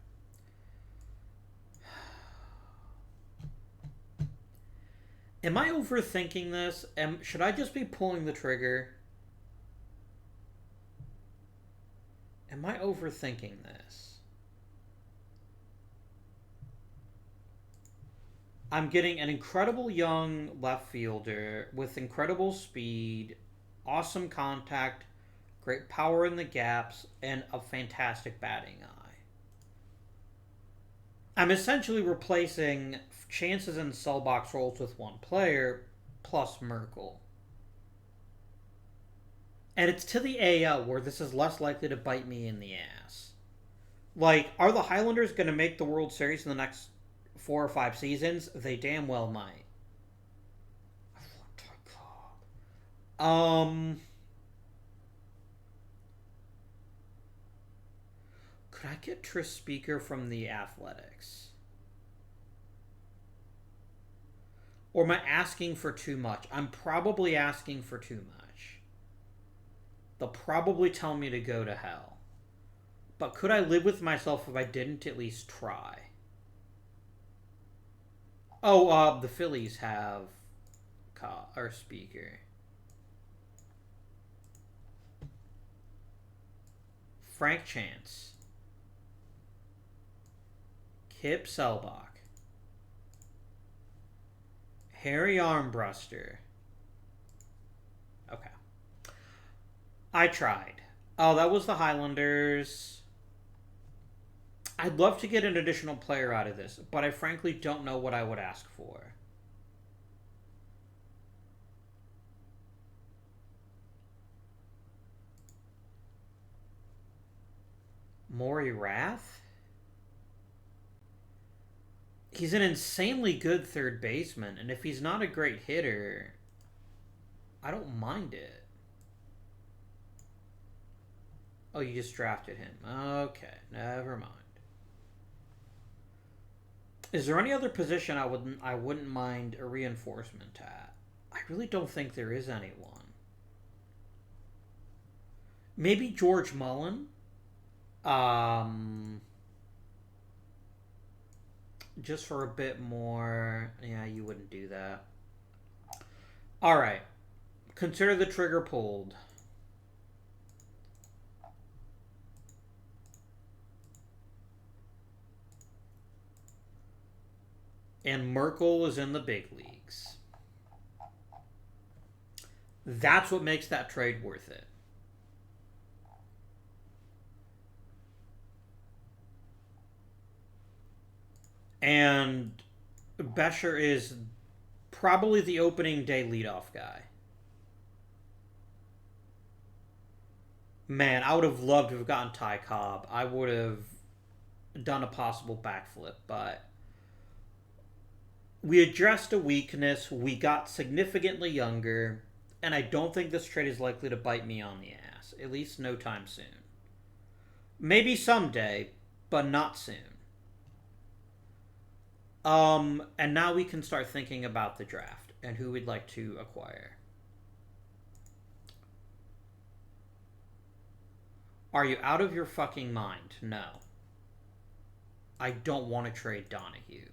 Am I overthinking this? Should I just be pulling the trigger? Am I overthinking this? I'm getting an incredible young left fielder with incredible speed, awesome contact, great power in the gaps, and a fantastic batting eye. I'm essentially replacing chances and sell box roles with one player plus Merkel. And it's to the AL where this is less likely to bite me in the ass. Like, are the Highlanders going to make the World Series in the next 4 or 5 seasons? They damn well might. Could I get Tris Speaker from the Athletics? Or am I asking for too much? I'm probably asking for too much. They'll probably tell me to go to hell. But could I live with myself if I didn't at least try? Oh, the Phillies have our Speaker. Frank Chance. Kip Selbach. Harry Armbruster. Okay. I tried. Oh, that was the Highlanders. I'd love to get an additional player out of this, but I frankly don't know what I would ask for. Maury Rath? He's an insanely good third baseman, and if he's not a great hitter, I don't mind it. Oh, you just drafted him. Okay, never mind. Is there any other position I wouldn't mind a reinforcement at? I really don't think there is anyone. Maybe George Mullen. Just for a bit more. Yeah, you wouldn't do that. All right. Consider the trigger pulled. And Merkel is in the big leagues. That's what makes that trade worth it. And Bescher is probably the opening day leadoff guy. Man, I would have loved to have gotten Ty Cobb. I would have done a possible backflip, but we addressed a weakness, we got significantly younger, and I don't think this trade is likely to bite me on the ass. At least no time soon. Maybe someday, but not soon. And now we can start thinking about the draft and who we'd like to acquire. Are you out of your fucking mind? No. I don't want to trade Donahue.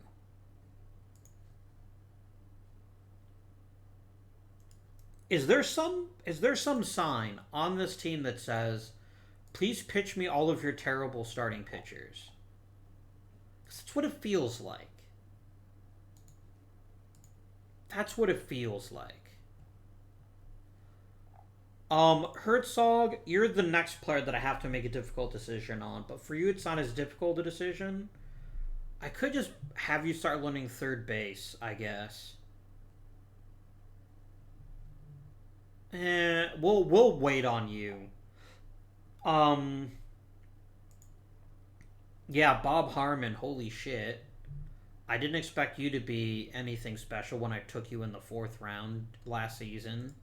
Is there some sign on this team that says, please pitch me all of your terrible starting pitchers? Because that's what it feels like. That's what it feels like. Herzog, you're the next player that I have to make a difficult decision on. But for you, it's not as difficult a decision. I could just have you start learning third base, I guess. We'll wait on you. Yeah, Bob Harmon, holy shit. I didn't expect you to be anything special when I took you in the 4th round last season.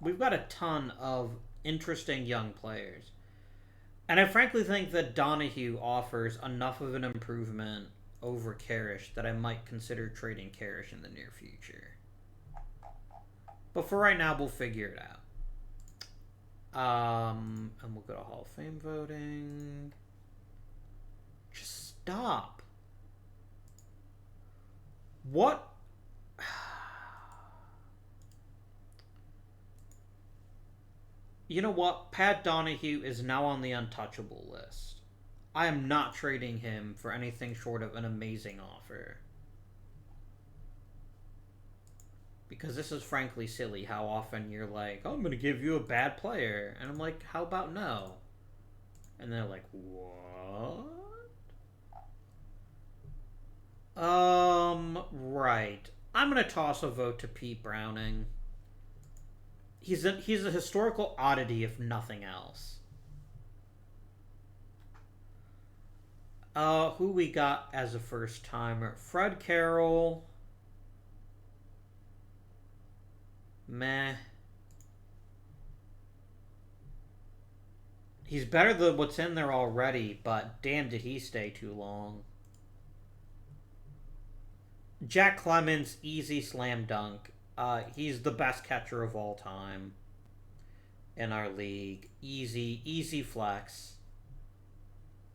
we've got a ton of interesting young players. And I frankly think that Donahue offers enough of an improvement over Karish that I might consider trading Karish in the near future. But for right now, we'll figure it out. And we'll go to Hall of Fame voting. Just stop. What? You know what? Pat Donahue is now on the untouchable list. I am not trading him for anything short of an amazing offer. Because this is frankly silly how often you're like, oh, I'm going to give you a bad player. And I'm like, how about no? And they're like, what? Right. I'm going to toss a vote to Pete Browning. He's a historical oddity, if nothing else. Who we got as a first timer? Fred Carroll. Meh. He's better than what's in there already, but damn, did he stay too long. Jack Clemens, easy slam dunk. He's the best catcher of all time in our league. Easy flex.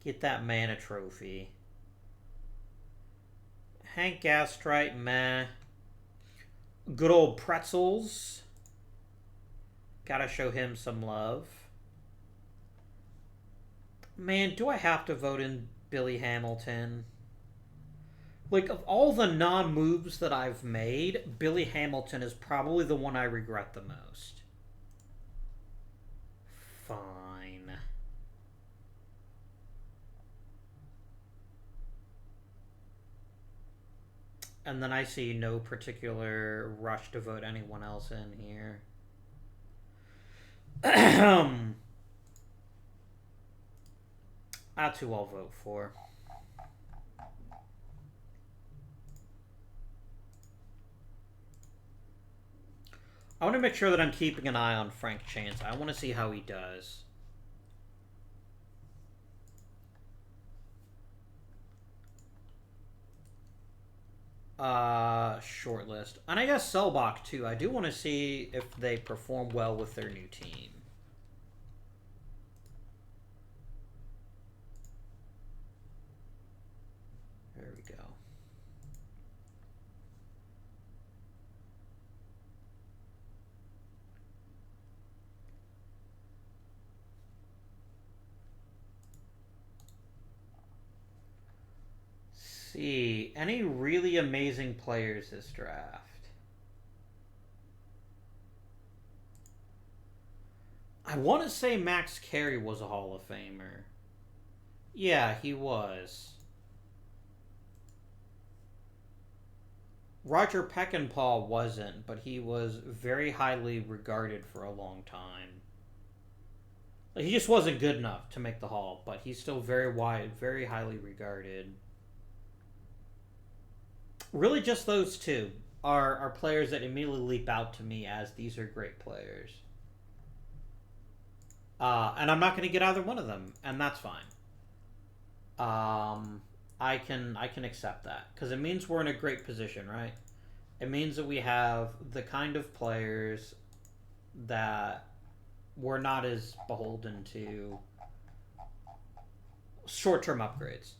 Get that man a trophy. Hank Gastrite, meh. Good old Pretzels. Gotta show him some love. Man, do I have to vote in Billy Hamilton? Like, of all the non-moves that I've made, Billy Hamilton is probably the one I regret the most. Fine. And then I see no particular rush to vote anyone else in here. That's who I'll vote for. I want to make sure that I'm keeping an eye on Frank Chance. I want to see how he does. Shortlist. And I guess Selbach, too. I do want to see if they perform well with their new team. There we go. See, any really amazing players this draft? I want to say Max Carey was a Hall of Famer. Yeah, he was. Roger Peckinpah wasn't, but he was very highly regarded for a long time. Like, he just wasn't good enough to make the Hall, but he's still very highly regarded. Really, just those two are players that immediately leap out to me as these are great players. And I'm not going to get either one of them, and that's fine. I can accept that because it means we're in a great position, right? It means that we have the kind of players that we're not as beholden to short-term upgrades.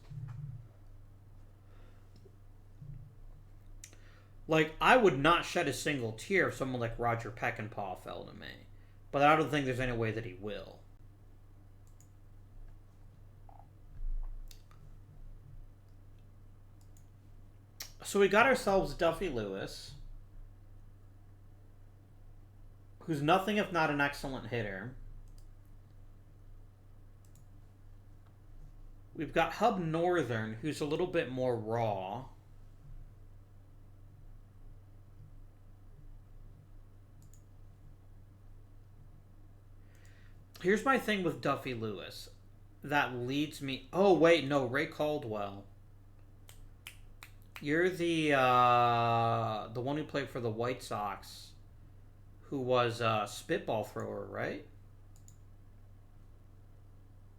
Like, I would not shed a single tear if someone like Roger Peckinpah fell to me. But I don't think there's any way that he will. So we got ourselves Duffy Lewis, who's nothing if not an excellent hitter. We've got Hub Northern, who's a little bit more raw. Here's my thing with Duffy Lewis. That leads me... Oh, wait, no, Ray Caldwell. You're the one who played for the White Sox, who was a spitball thrower, right?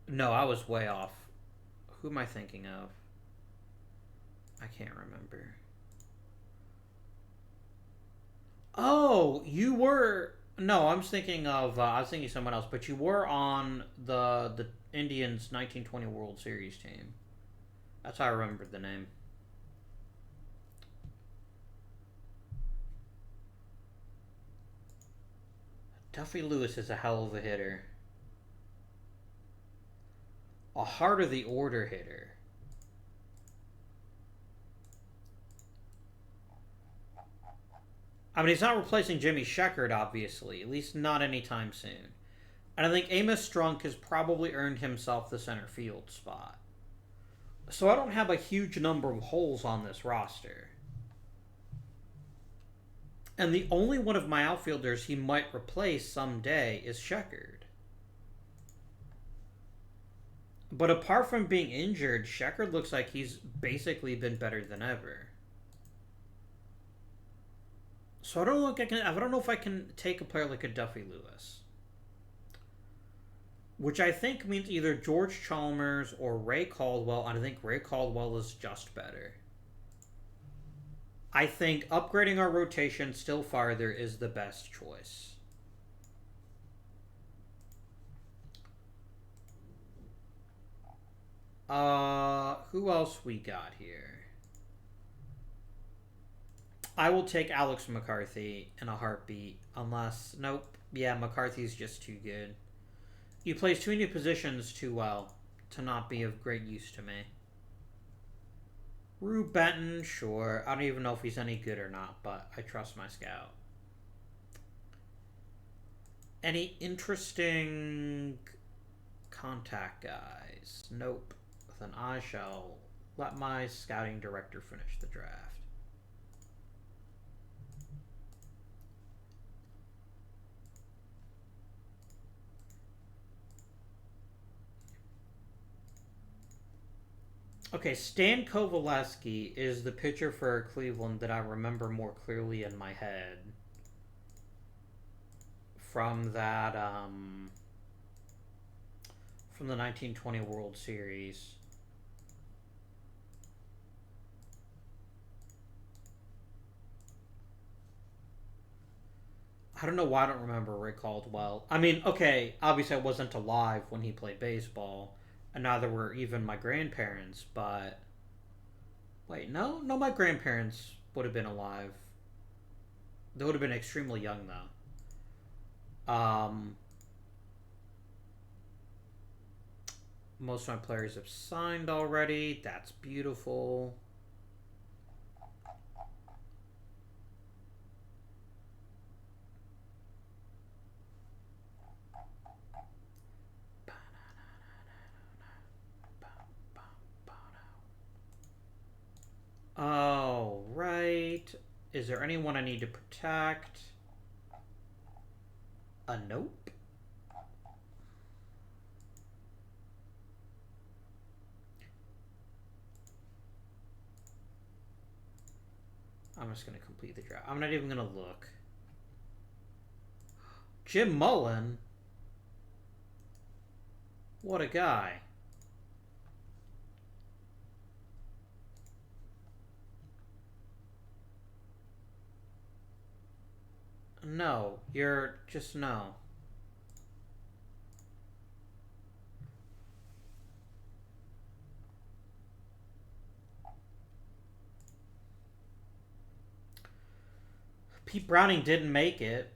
No, I was way off. Who am I thinking of? I can't remember. Oh, you were. No, I was thinking of. I was thinking of someone else, but you were on the Indians 1920 World Series team. That's how I remembered the name. Duffy Lewis is a hell of a hitter. A heart of the order hitter. I mean, he's not replacing Jimmy Sheckard, obviously. At least not anytime soon. And I think Amos Strunk has probably earned himself the center field spot. So I don't have a huge number of holes on this roster. And the only one of my outfielders he might replace someday is Sheckard. But apart from being injured, Sheckard looks like he's basically been better than ever. So I don't know if I can take a player like a Duffy Lewis. Which I think means either George Chalmers or Ray Caldwell, and I think Ray Caldwell is just better. I think upgrading our rotation still farther is the best choice. Who else we got here? I will take Alex McCarthy in a heartbeat, unless... Nope. Yeah, McCarthy's just too good. He plays too many positions too well to not be of great use to me. Rue Benton, sure. I don't even know if he's any good or not, but I trust my scout. Any interesting contact guys? Nope. Then I shall let my scouting director finish the draft. Okay, Stan Kovaleski is the pitcher for Cleveland that I remember more clearly in my head. From that, from the 1920 World Series. I don't know why I don't remember Ray Caldwell. I mean, okay, obviously I wasn't alive when he played baseball. And neither were even my grandparents, but... Wait, no? No, my grandparents would have been alive. They would have been extremely young, though. Most of my players have signed already. That's beautiful. Oh, right. Is there anyone I need to protect? Nope. I'm just going to complete the draft. I'm not even going to look. Jim Mullen? What a guy. No, you're just no. Pete Browning didn't make it.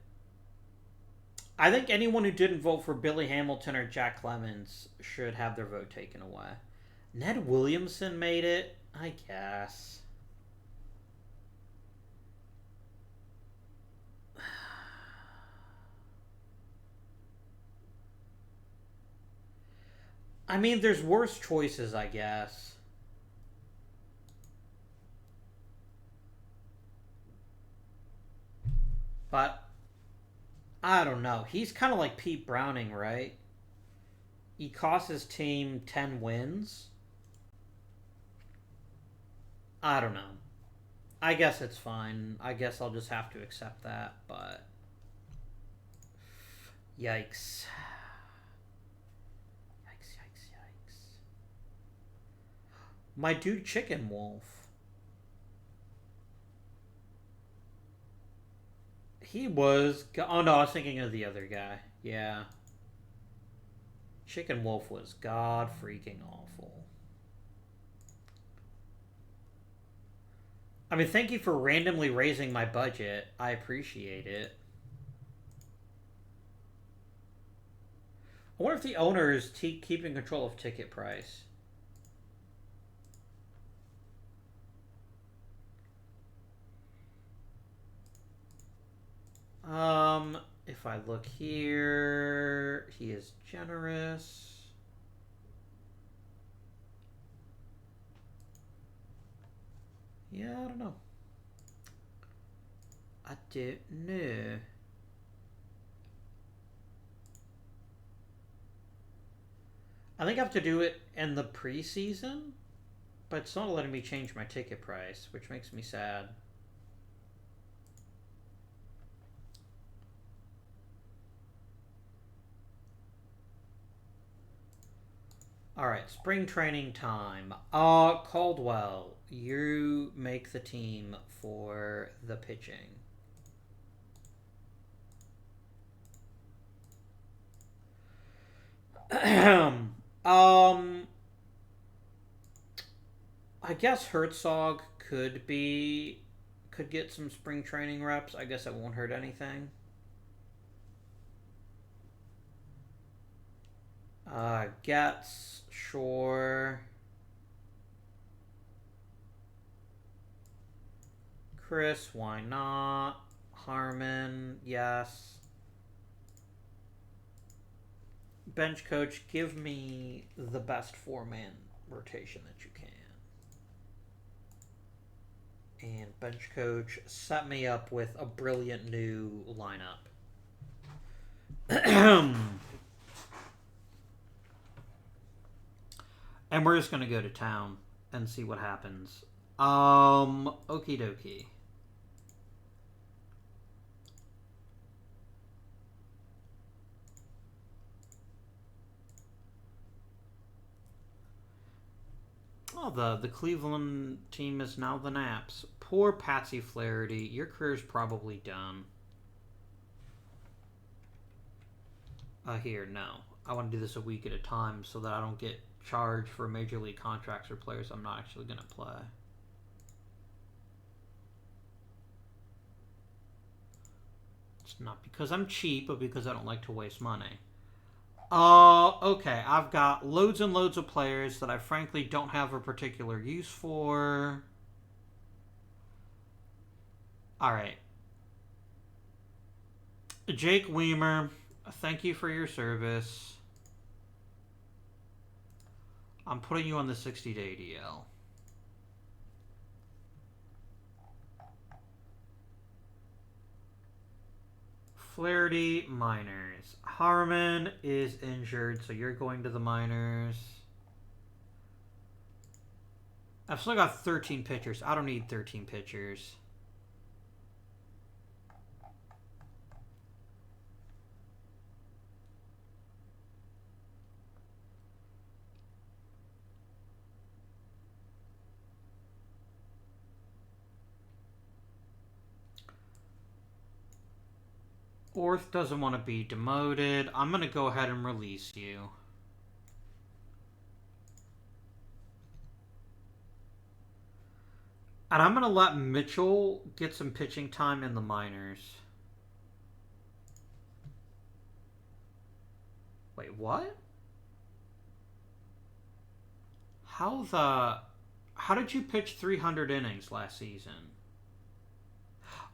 I think anyone who didn't vote for Billy Hamilton or Jack Clemens should have their vote taken away. Ned Williamson made it? I guess. I mean, there's worse choices, I guess. But, I don't know. He's kind of like Pete Browning, right? He cost his team 10 wins. I don't know. I guess it's fine. I guess I'll just have to accept that, but... Yikes. Yikes, yikes, yikes. My dude Chicken Wolf. He was... Oh, no, I was thinking of the other guy. Yeah. Chicken Wolf was god freaking awful. I mean, thank you for randomly raising my budget. I appreciate it. I wonder if the owner is keeping control of ticket price. If I look here, he is generous. Yeah, I don't know. I don't know. I think I have to do it in the preseason, but it's not letting me change my ticket price, which makes me sad. All right, spring training time. Caldwell, you make the team for the pitching. I guess Herzog could get some spring training reps. I guess it won't hurt anything. Getz, sure. Chris, why not? Harmon, yes. Bench coach, give me the best four-man rotation that you can. And bench coach, set me up with a brilliant new lineup. And we're just going to go to town and see what happens. Okie dokie. Oh, the Cleveland team is now the Naps. Poor Patsy Flaherty. Your career's probably done. Here, no. I want to do this a week at a time so that I don't get charged for major league contracts for players I'm not actually going to play. It's not because I'm cheap, but because I don't like to waste money. Okay. I've got loads and loads of players that I frankly don't have a particular use for. Alright. Jake Weimer, thank you for your service. I'm putting you on the 60-day DL. Flaherty, minors. Harmon is injured, so you're going to the minors. I've still got 13 pitchers. I don't need 13 pitchers. Orth doesn't want to be demoted. I'm going to go ahead and release you. And I'm going to let Mitchell get some pitching time in the minors. Wait, what? How did you pitch 300 innings last season?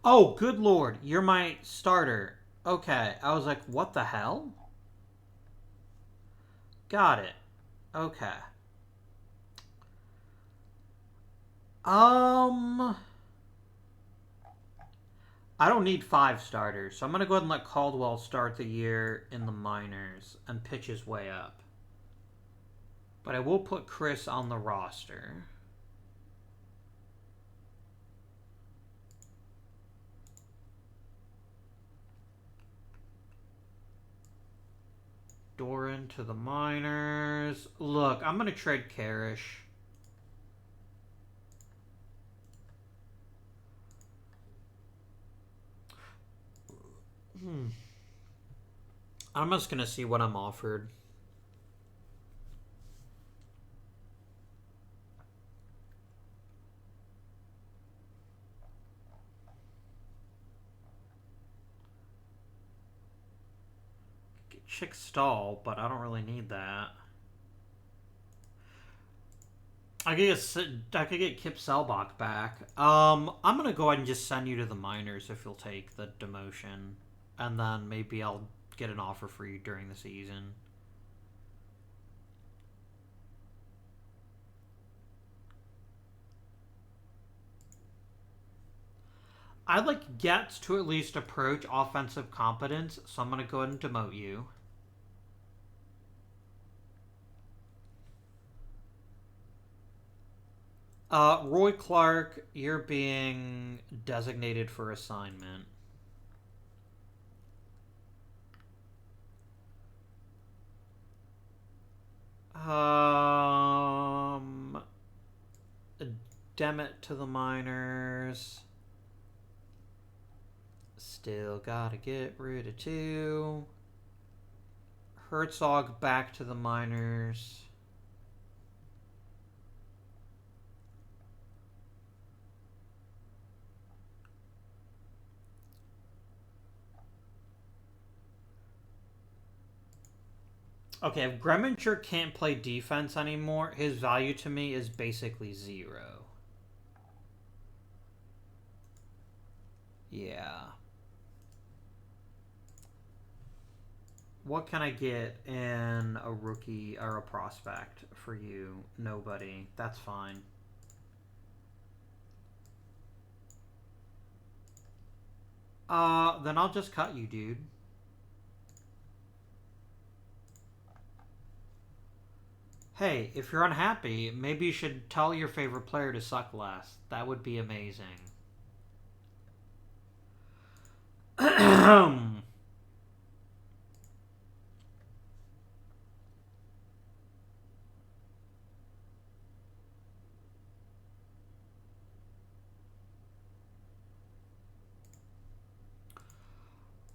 Oh, good lord. You're my starter. Okay, I was like, what the hell? Got it. Okay. I don't need 5 starters, so I'm going to go ahead and let Caldwell start the year in the minors and pitch his way up. But I will put Chris on the roster. Harmon to the minors. Look, I'm going to trade Karish. I'm just going to see what I'm offered. Chick Stall, but I don't really need that. I could get Kip Selbach back. I'm gonna go ahead and just send you to the minors if you'll take the demotion, and then maybe I'll get an offer for you during the season. I'd like Getz to at least approach offensive competence, so I'm gonna go ahead and demote you. Roy Clark, you're being designated for assignment. Demit to the minors. Still gotta get rid of 2. Herzog back to the minors. Okay, if Greminger can't play defense anymore, his value to me is basically 0. Yeah. What can I get in a rookie or a prospect for you? Nobody. That's fine. Then I'll just cut you, dude. Hey, if you're unhappy, maybe you should tell your favorite player to suck less. That would be amazing.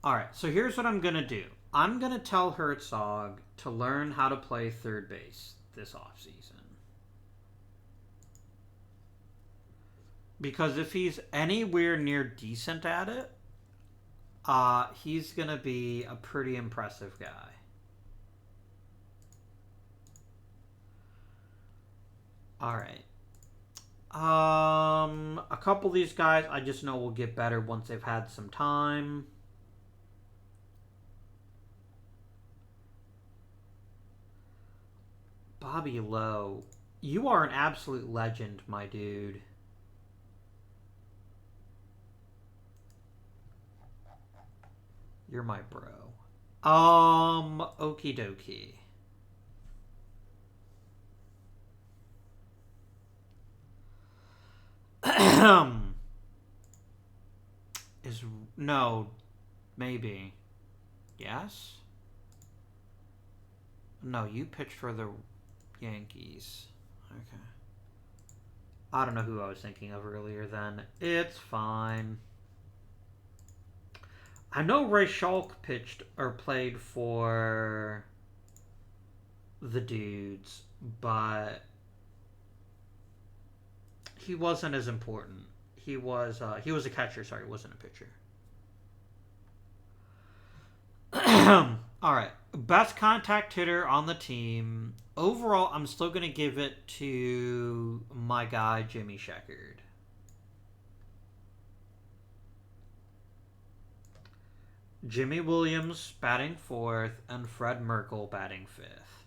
Alright, so here's what I'm going to do. I'm going to tell Herzog to learn how to play third base this offseason. Because if he's anywhere near decent at it, he's going to be a pretty impressive guy. Alright. A couple of these guys I just know will get better once they've had some time. Bobby Lowe, you are an absolute legend, my dude. You're my bro. Okie dokie. No, maybe. Yes? No, you pitched for the Yankees. Okay. I don't know who I was thinking of earlier then. It's fine. I know Ray Schalk pitched or played for the Dudes, but he wasn't as important. He was a catcher, sorry, he wasn't a pitcher. Alright. Best contact hitter on the team. Overall, I'm still going to give it to my guy, Jimmy Sheckard. Jimmy Williams batting 4th and Fred Merkle batting 5th.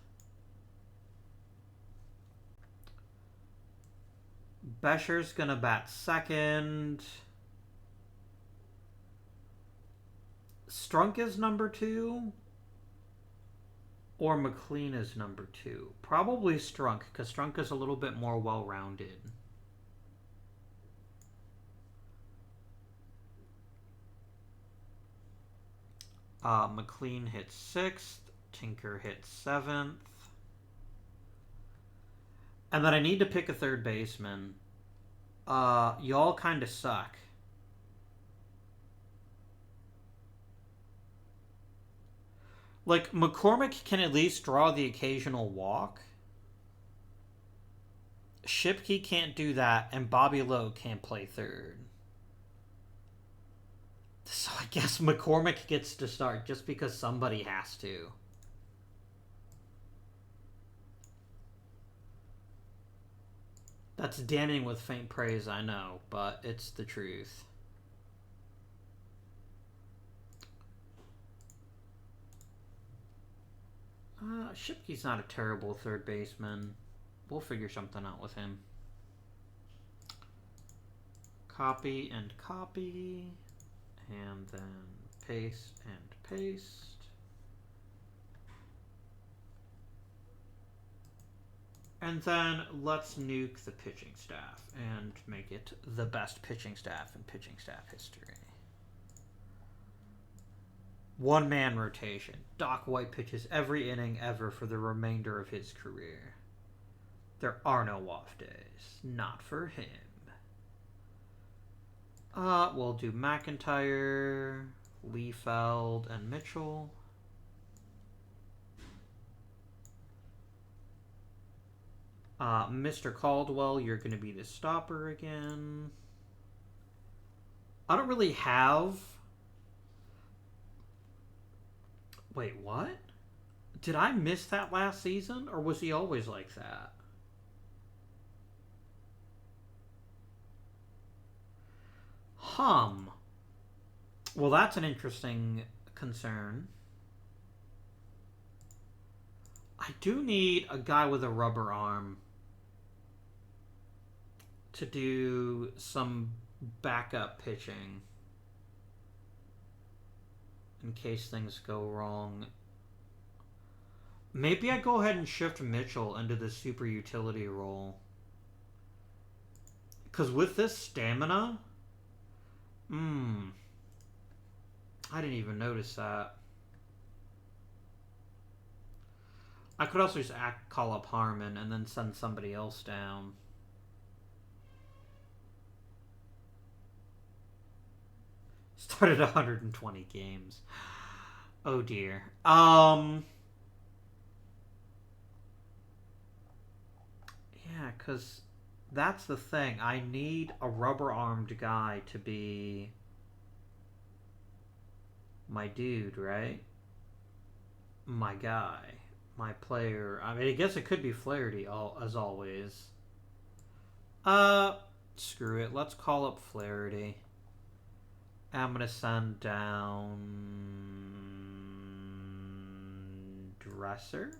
Bescher's going to bat 2nd. Strunk is number 2. Or McLean is number 2. Probably Strunk, because Strunk is a little bit more well-rounded. McLean hits 6th. Tinker hit 7th. And then I need to pick a third baseman. Y'all kind of suck. Like, McCormick can at least draw the occasional walk. Shipke can't do that, and Bobby Lowe can't play third. So I guess McCormick gets to start just because somebody has to. That's damning with faint praise, I know, but it's the truth. Shipke's not a terrible third baseman. We'll figure something out with him. Copy and copy. And then paste and paste. And then let's nuke the pitching staff and make it the best pitching staff in pitching staff history. One-man rotation. Doc White pitches every inning ever for the remainder of his career. There are no off days. Not for him. We'll do McIntyre, Liefeld, and Mitchell. Mr. Caldwell, you're going to be the stopper again. I don't really have... Wait, what? Did I miss that last season, or was he always like that? Well, that's an interesting concern. I do need a guy with a rubber arm to do some backup pitching in case things go wrong. Maybe I go ahead and shift Mitchell into the super utility role. Because with this stamina... I didn't even notice that. I could also just call up Harmon and then send somebody else down. Started 120 games. Oh dear. Yeah, because that's the thing. I need a rubber-armed guy to be my dude, right? My guy. My player. I mean, I guess it could be Flaherty, as always. Screw it. Let's call up Flaherty. I'm going to send down Dresser.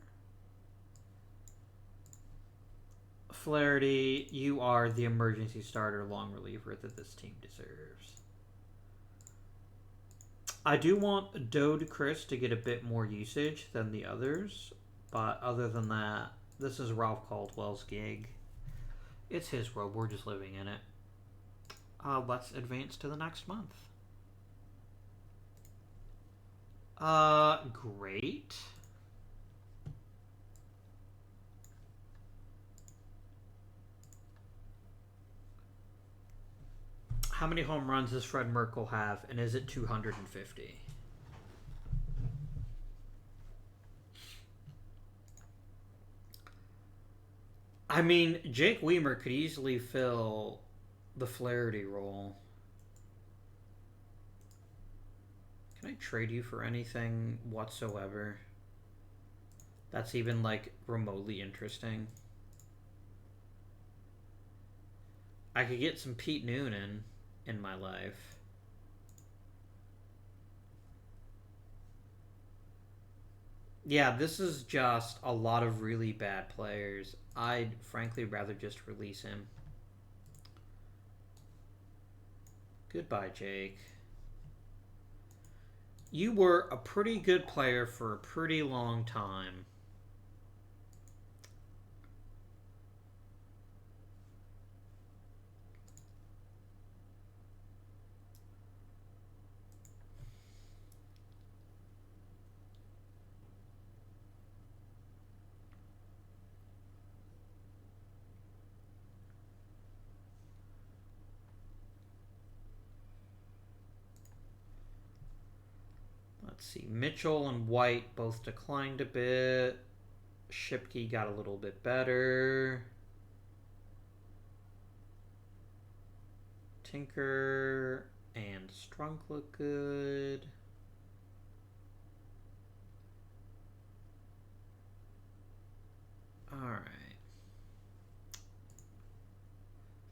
Flaherty, you are the emergency starter long reliever that this team deserves. I do want Dode Chris to get a bit more usage than the others, but other than that, this is Ralph Caldwell's gig. It's his world. We're just living in it. Let's advance to the next month. Great. How many home runs does Fred Merkle have, and is it 250? I mean, Jake Weimer could easily fill the Flaherty role. Can I trade you for anything whatsoever that's even, like, remotely interesting? I could get some Pete Noonan in my life. Yeah, this is just a lot of really bad players. I'd frankly rather just release him. Goodbye, Jake. You were a pretty good player for a pretty long time. Let's see. Mitchell and White both declined a bit. Shipke got a little bit better. Tinker and Strunk look good. Alright.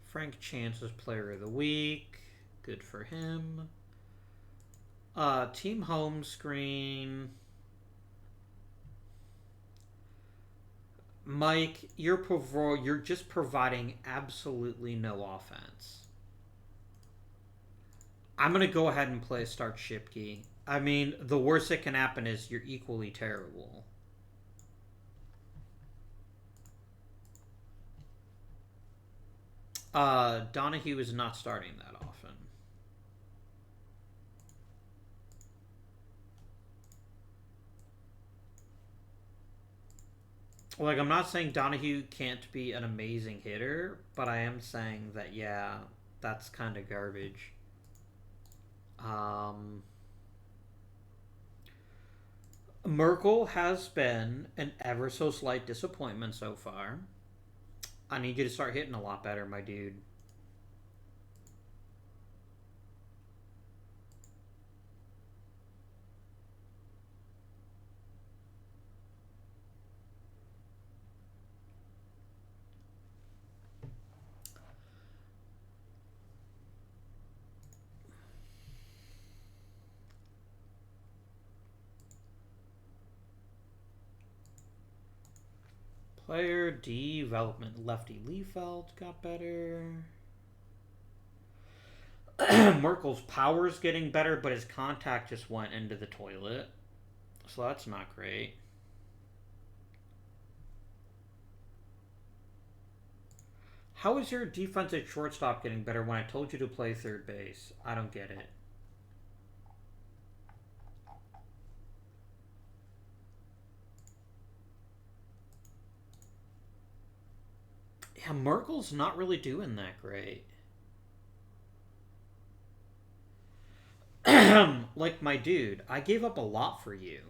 Frank Chance was Player of the Week. Good for him. Team home screen. Mike, you're just providing absolutely no offense. I'm going to go ahead and play start Shipke. I mean, the worst that can happen is you're equally terrible. Donahue is not starting that often. Like, I'm not saying Donahue can't be an amazing hitter, but I am saying that, yeah, that's kind of garbage. Merkel has been an ever so slight disappointment so far. I need you to start hitting a lot better, my dude. Player development. Lefty Liefeld got better. Merkel's power's getting better, but his contact just went into the toilet. So that's not great. How is your defensive shortstop getting better when I told you to play third base? I don't get it. Yeah, Merkel's not really doing that great. Like, my dude, I gave up a lot for you.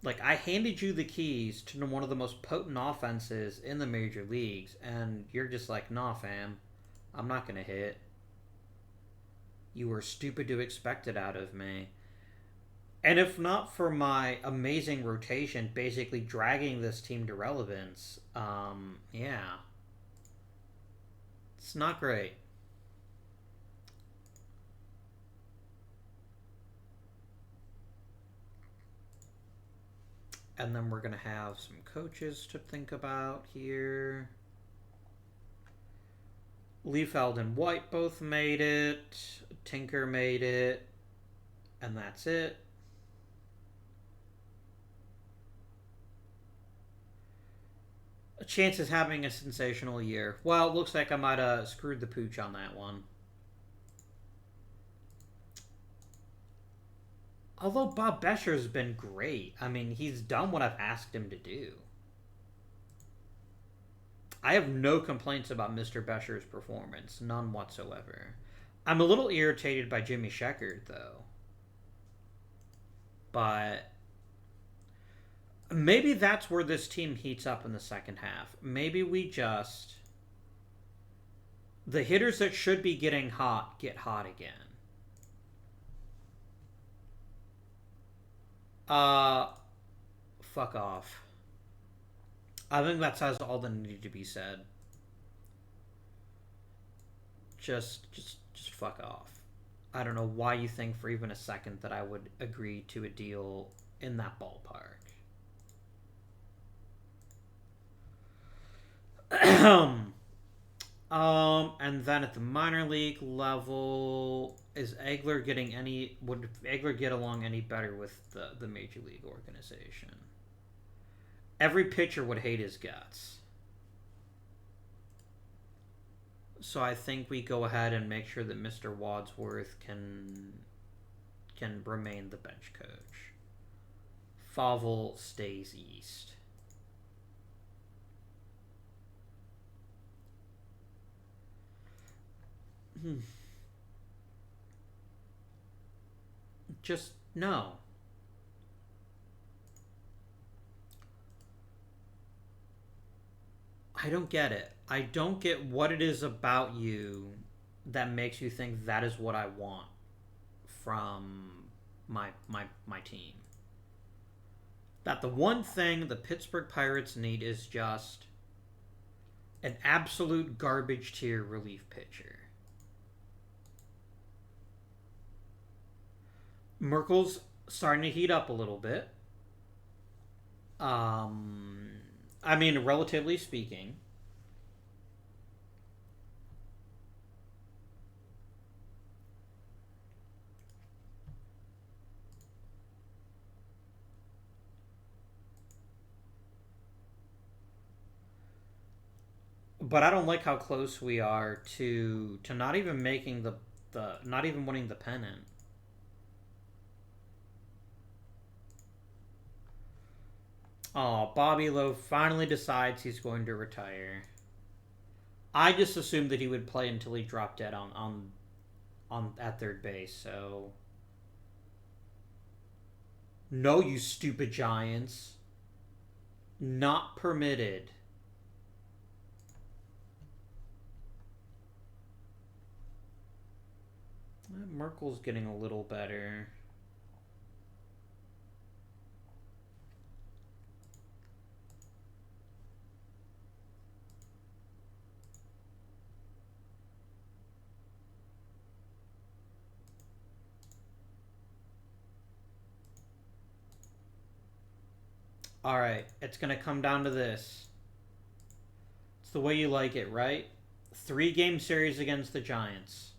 Like, I handed you the keys to one of the most potent offenses in the major leagues, and you're just like, nah, fam, I'm not going to hit. You were stupid to expect it out of me. And if not for my amazing rotation basically dragging this team to relevance, yeah. It's not great. And then we're going to have some coaches to think about here. Liefeld and White both made it. Tinker made it. And that's it. A chance is having a sensational year. Well, it looks like I might have screwed the pooch on that one. Although Bob Bescher's been great. I mean, he's done what I've asked him to do. I have no complaints about Mr. Bescher's performance. None whatsoever. I'm a little irritated by Jimmy Sheckard, though. But maybe that's where this team heats up in the second half. Maybe we just... The hitters that should be getting hot get hot again. Fuck off. I think that says all that needed to be said. Just fuck off. I don't know why you think for even a second that I would agree to a deal in that ballpark. And then at the minor league level, is Egler getting any... Would Egler get along any better with the major league organization? Every pitcher would hate his guts. So I think we go ahead and make sure that Mr. Wadsworth can remain the bench coach. Favell stays east. Just no. I don't get it. I don't get what it is about you that makes you think that is what I want from my team. That the one thing the Pittsburgh Pirates need is just an absolute garbage tier relief pitcher. Merkel's starting to heat up a little bit. I mean, relatively speaking. But I don't like how close we are to not even making the not even winning the pennant. Oh, Bobby Lowe finally decides he's going to retire. I just assumed that he would play until he dropped dead on at third base. So no, you stupid Giants. Not permitted. Merkel's getting a little better. Alright, it's going to come down to this. It's the way you like it, right? 3-game series against the Giants.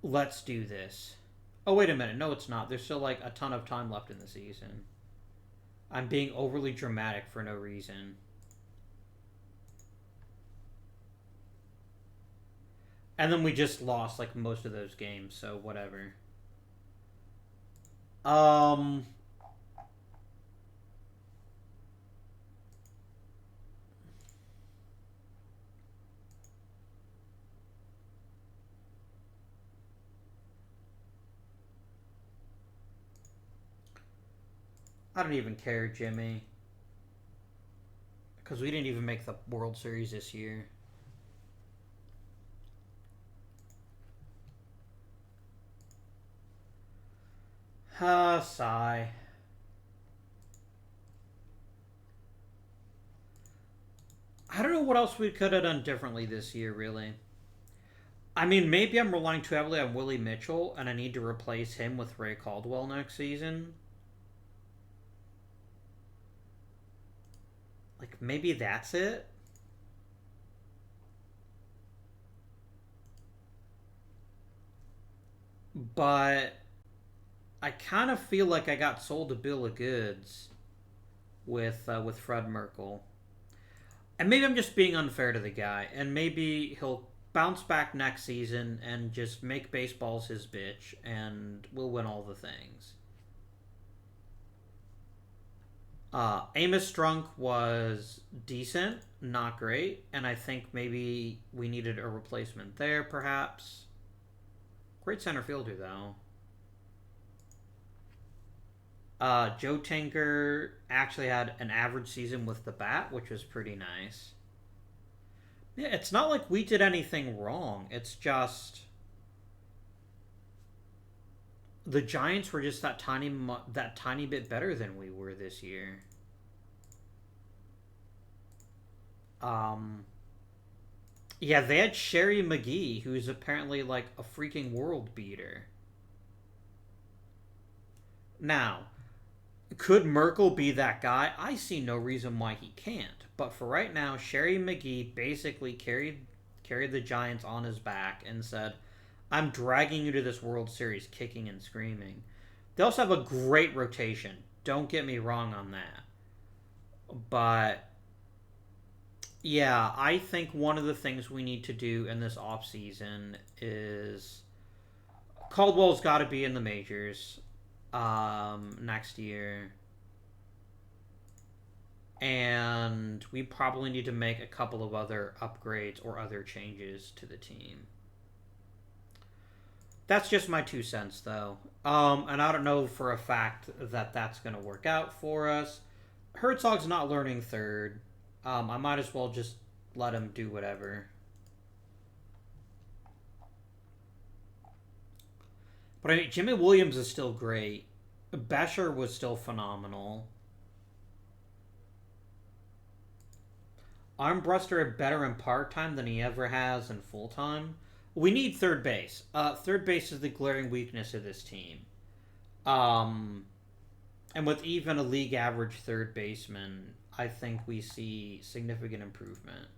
Let's do this. Oh, wait a minute. No, it's not. There's still like a ton of time left in the season. I'm being overly dramatic for no reason. And then we just lost like most of those games, so whatever. I don't even care, Jimmy. Because we didn't even make the World Series this year. Sigh. I don't know what else we could have done differently this year, really. I mean, maybe I'm relying too heavily on Willie Mitchell, and I need to replace him with Ray Caldwell next season. Like, maybe that's it? But I kind of feel like I got sold a bill of goods with Fred Merkel. And maybe I'm just being unfair to the guy, and maybe he'll bounce back next season and just make baseballs his bitch, and we'll win all the things. Amos Strunk was decent, not great, and I think maybe we needed a replacement there, perhaps. Great center fielder, though. Joe Tinker actually had an average season with the bat, which was pretty nice. Yeah, it's not like we did anything wrong. It's just the Giants were just that tiny bit better than we were this year. Yeah, they had Sherry McGee, who's apparently like a freaking world beater. Now, could Merkel be that guy? I see no reason why he can't. But for right now, Sherry McGee basically carried the Giants on his back and said, I'm dragging you to this World Series kicking and screaming. They also have a great rotation. Don't get me wrong on that. But yeah, I think one of the things we need to do in this offseason is Caldwell's got to be in the majors next year. And we probably need to make a couple of other upgrades or other changes to the team. That's just my 2 cents, though. And I don't know for a fact that that's going to work out for us. Herzog's not learning third. I might as well just let him do whatever. But I mean, Jimmy Williams is still great. Besher was still phenomenal. Armbruster are better in part-time than he ever has in full-time. We need third base. Third base is the glaring weakness of this team. And with even a league average third baseman, I think we see significant improvement.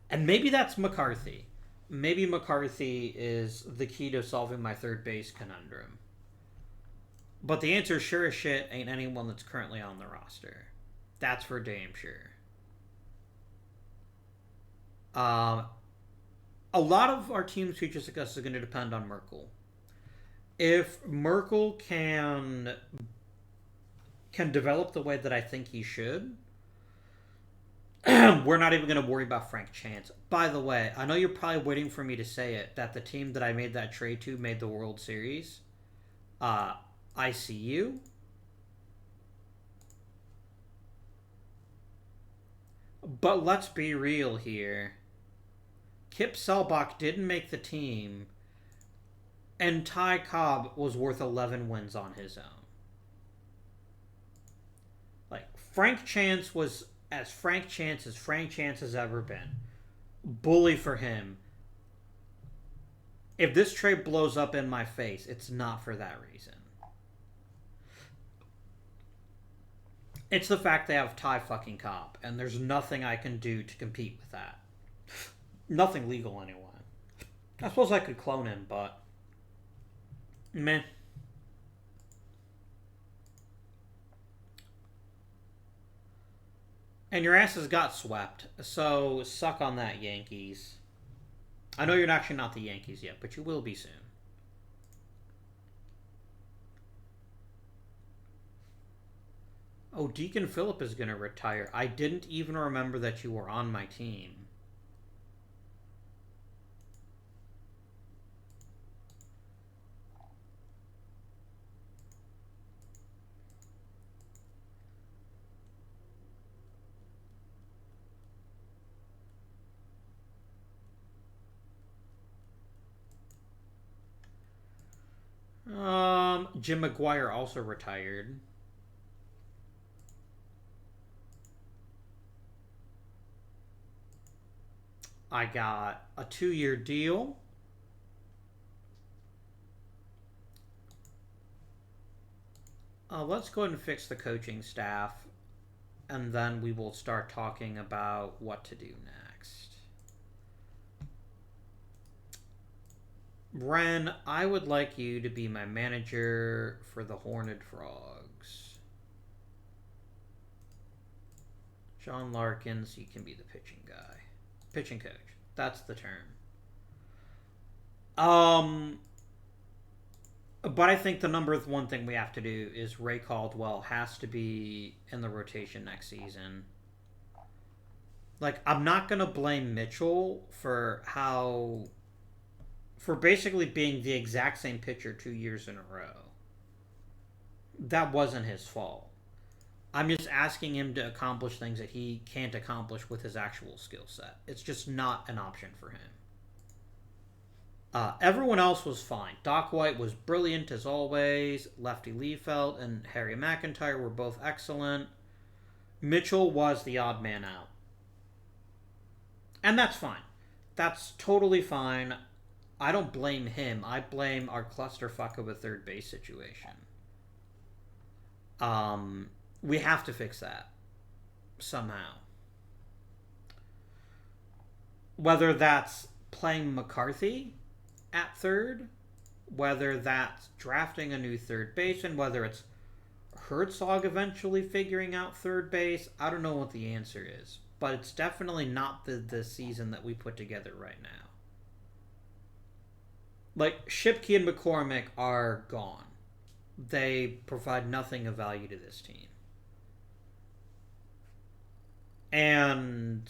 And maybe that's McCarthy. Maybe McCarthy is the key to solving my third base conundrum. But the answer, sure as shit, ain't anyone that's currently on the roster. That's for damn sure. A lot of our team's future success is going to depend on Merkel. If Merkel can develop the way that I think he should, we're not even going to worry about Frank Chance. By the way, I know you're probably waiting for me to say it, that the team that I made that trade to made the World Series. I see you. But let's be real here. Kip Selbach didn't make the team, and Ty Cobb was worth 11 wins on his own. Like, Frank Chance was as Frank Chance has ever been. Bully for him. If this trade blows up in my face, it's not for that reason. It's the fact they have Ty fucking Cobb, and there's nothing I can do to compete with that. Nothing legal anyway. I suppose I could clone him, but meh. And your asses got swept, so suck on that, Yankees. I know you're actually not the Yankees yet, but you will be soon. Oh, Deacon Phillip is going to retire. I didn't even remember that you were on my team. Jim McGuire also retired. I got a 2-year deal. Let's go ahead and fix the coaching staff, and then we will start talking about what to do next. Bren, I would like you to be my manager for the Horned Frogs. John Larkins, you can be the pitching guy. Pitching coach. That's the term. But I think the number one thing we have to do is Ray Caldwell has to be in the rotation next season. Like, I'm not going to blame Mitchell for basically being the exact same pitcher 2 years in a row. That wasn't his fault. I'm just asking him to accomplish things that he can't accomplish with his actual skill set. It's just not an option for him. Everyone else was fine. Doc White was brilliant as always. Lefty Liefeld and Harry McIntyre were both excellent. Mitchell was the odd man out. And that's fine. That's totally fine. I don't blame him. I blame our clusterfuck of a third base situation. We have to fix that. Somehow. Whether that's playing McCarthy at third, whether that's drafting a new third baseman, whether it's Herzog eventually figuring out third base, I don't know what the answer is. But it's definitely not the season that we put together right now. Like, Shipke and McCormick are gone. They provide nothing of value to this team. And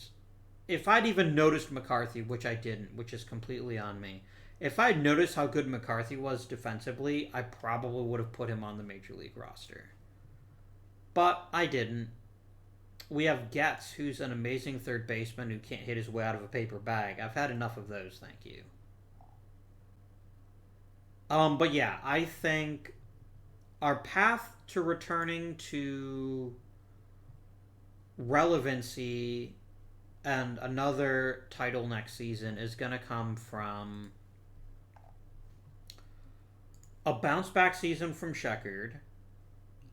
if I'd even noticed McCarthy, which I didn't, which is completely on me, if I'd noticed how good McCarthy was defensively, I probably would have put him on the Major League roster. But I didn't. We have Getz, who's an amazing third baseman who can't hit his way out of a paper bag. I've had enough of those, thank you. But yeah, I think our path to returning to relevancy and another title next season is going to come from a bounce back season from Sheckard.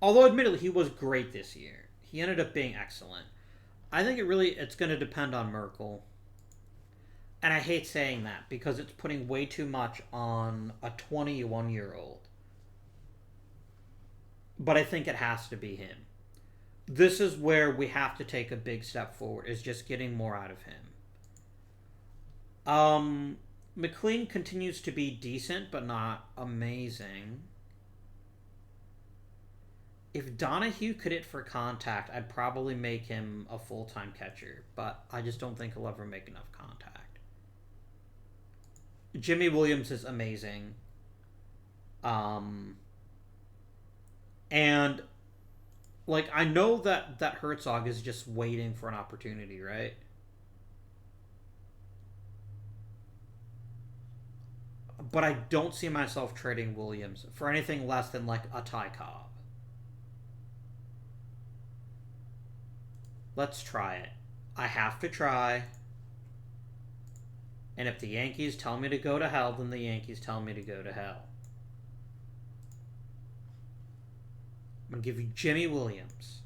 Although admittedly he was great this year. He ended up being excellent. I think it's going to depend on Merkel. And I hate saying that because it's putting way too much on a 21-year-old. But I think it has to be him. This is where we have to take a big step forward, is just getting more out of him. McLean continues to be decent, but not amazing. If Donahue could hit for contact, I'd probably make him a full-time catcher, but I just don't think he'll ever make enough contact. Jimmy Williams is amazing. And like, I know that Herzog is just waiting for an opportunity, right? But I don't see myself trading Williams for anything less than like a Ty Cobb. Let's try it. I have to try. And if the Yankees tell me to go to hell, then the Yankees tell me to go to hell. I'm going to give you Jimmy Williams.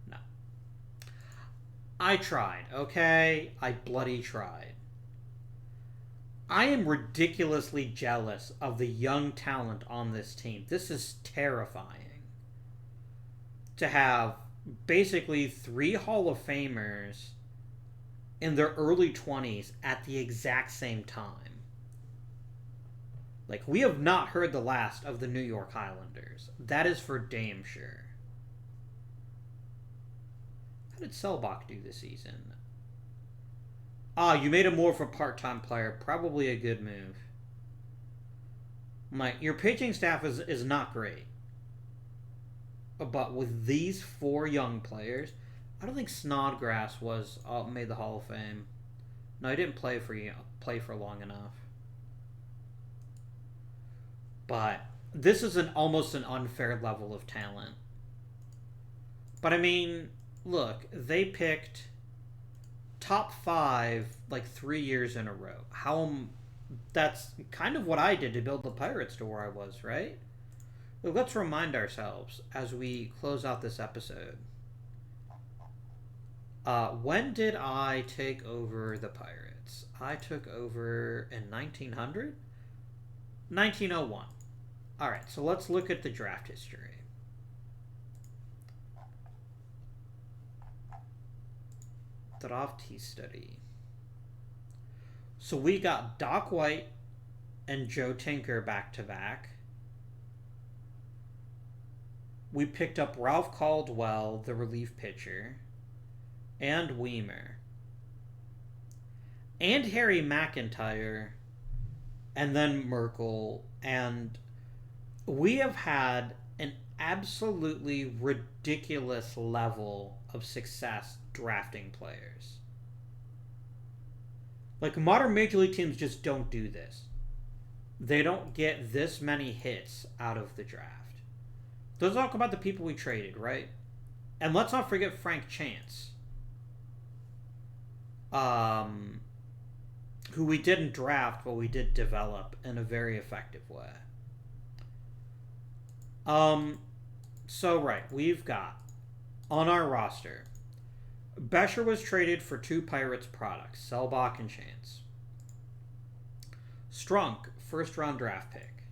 No. I tried, okay? I bloody tried. I am ridiculously jealous of the young talent on this team. This is terrifying. To have basically 3 Hall of Famers in their early 20s at the exact same time. Like, we have not heard the last of the New York Highlanders. That is for damn sure. How did Selbach do this season? You made him more of a part-time player. Probably a good move. Like, your pitching staff is not great. But with these 4 young players, I don't think Snodgrass made the Hall of Fame. No, he didn't play for long enough. But this is almost an unfair level of talent. But I mean, look, they picked top 5 like 3 years in a row. That's kind of what I did to build the Pirates to where I was, right? Let's remind ourselves as we close out this episode. When did I take over the Pirates? I took over in 1900? 1901. Alright, so let's look at the draft history. Draft history. So we got Doc White and Joe Tinker back to back. We picked up Ralph Caldwell, the relief pitcher, and Weimer, and Harry McIntyre, and then Merkel, and we have had an absolutely ridiculous level of success drafting players. Like, modern Major League teams just don't do this. They don't get this many hits out of the draft. Let's talk about the people we traded, right? And let's not forget Frank Chance, who we didn't draft, but we did develop in a very effective way. So, right, we've got on our roster, Bescher was traded for 2 Pirates products, Selbach and Chance. Strunk, first-round draft pick.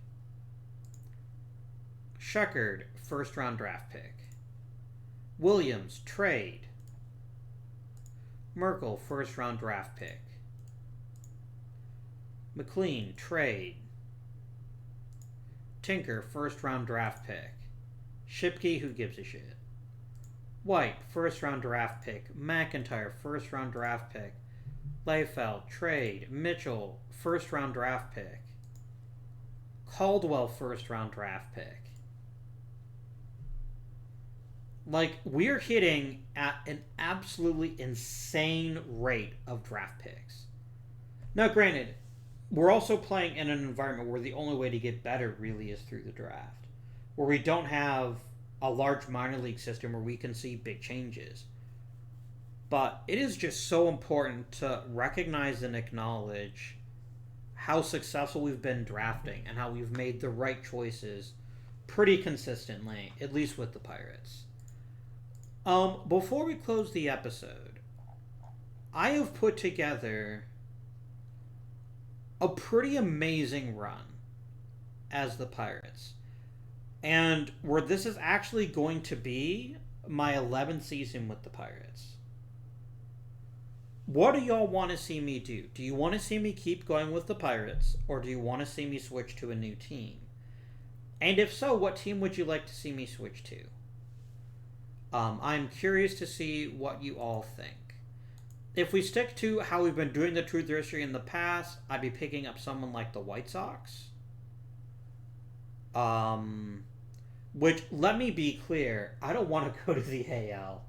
Sheckard, first-round draft pick. Williams, trade. Merkel, first-round draft pick. McLean, trade. Tinker, first-round draft pick. Shipke, who gives a shit. White, first-round draft pick. McIntyre, first-round draft pick. Leifeld, trade. Mitchell, first-round draft pick. Caldwell, first-round draft pick. Like, we're hitting at an absolutely insane rate of draft picks. Now, granted, we're also playing in an environment where the only way to get better really is through the draft, where we don't have a large minor league system where we can see big changes. But it is just so important to recognize and acknowledge how successful we've been drafting and how we've made the right choices pretty consistently, at least with the Pirates. Before we close the episode, I have put together a pretty amazing run as the Pirates. And where this is actually going to be my 11th season with the Pirates. What do y'all want to see me do? Do you want to see me keep going with the Pirates, or do you want to see me switch to a new team? And if so, what team would you like to see me switch to? I'm curious to see what you all think. If we stick to how we've been doing the Truth or History in the past, I'd be picking up someone like the White Sox. Which, let me be clear, I don't want to go to the AL.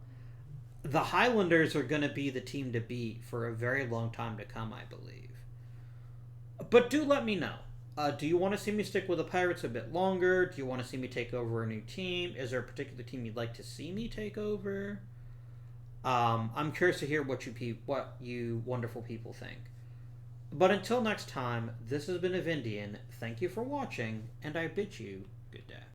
The Highlanders are going to be the team to beat for a very long time to come, I believe. But do let me know. Do you want to see me stick with the Pirates a bit longer? Do you want to see me take over a new team? Is there a particular team you'd like to see me take over? I'm curious to hear what you wonderful people think. But until next time, this has been Avindian. Thank you for watching, and I bid you good day.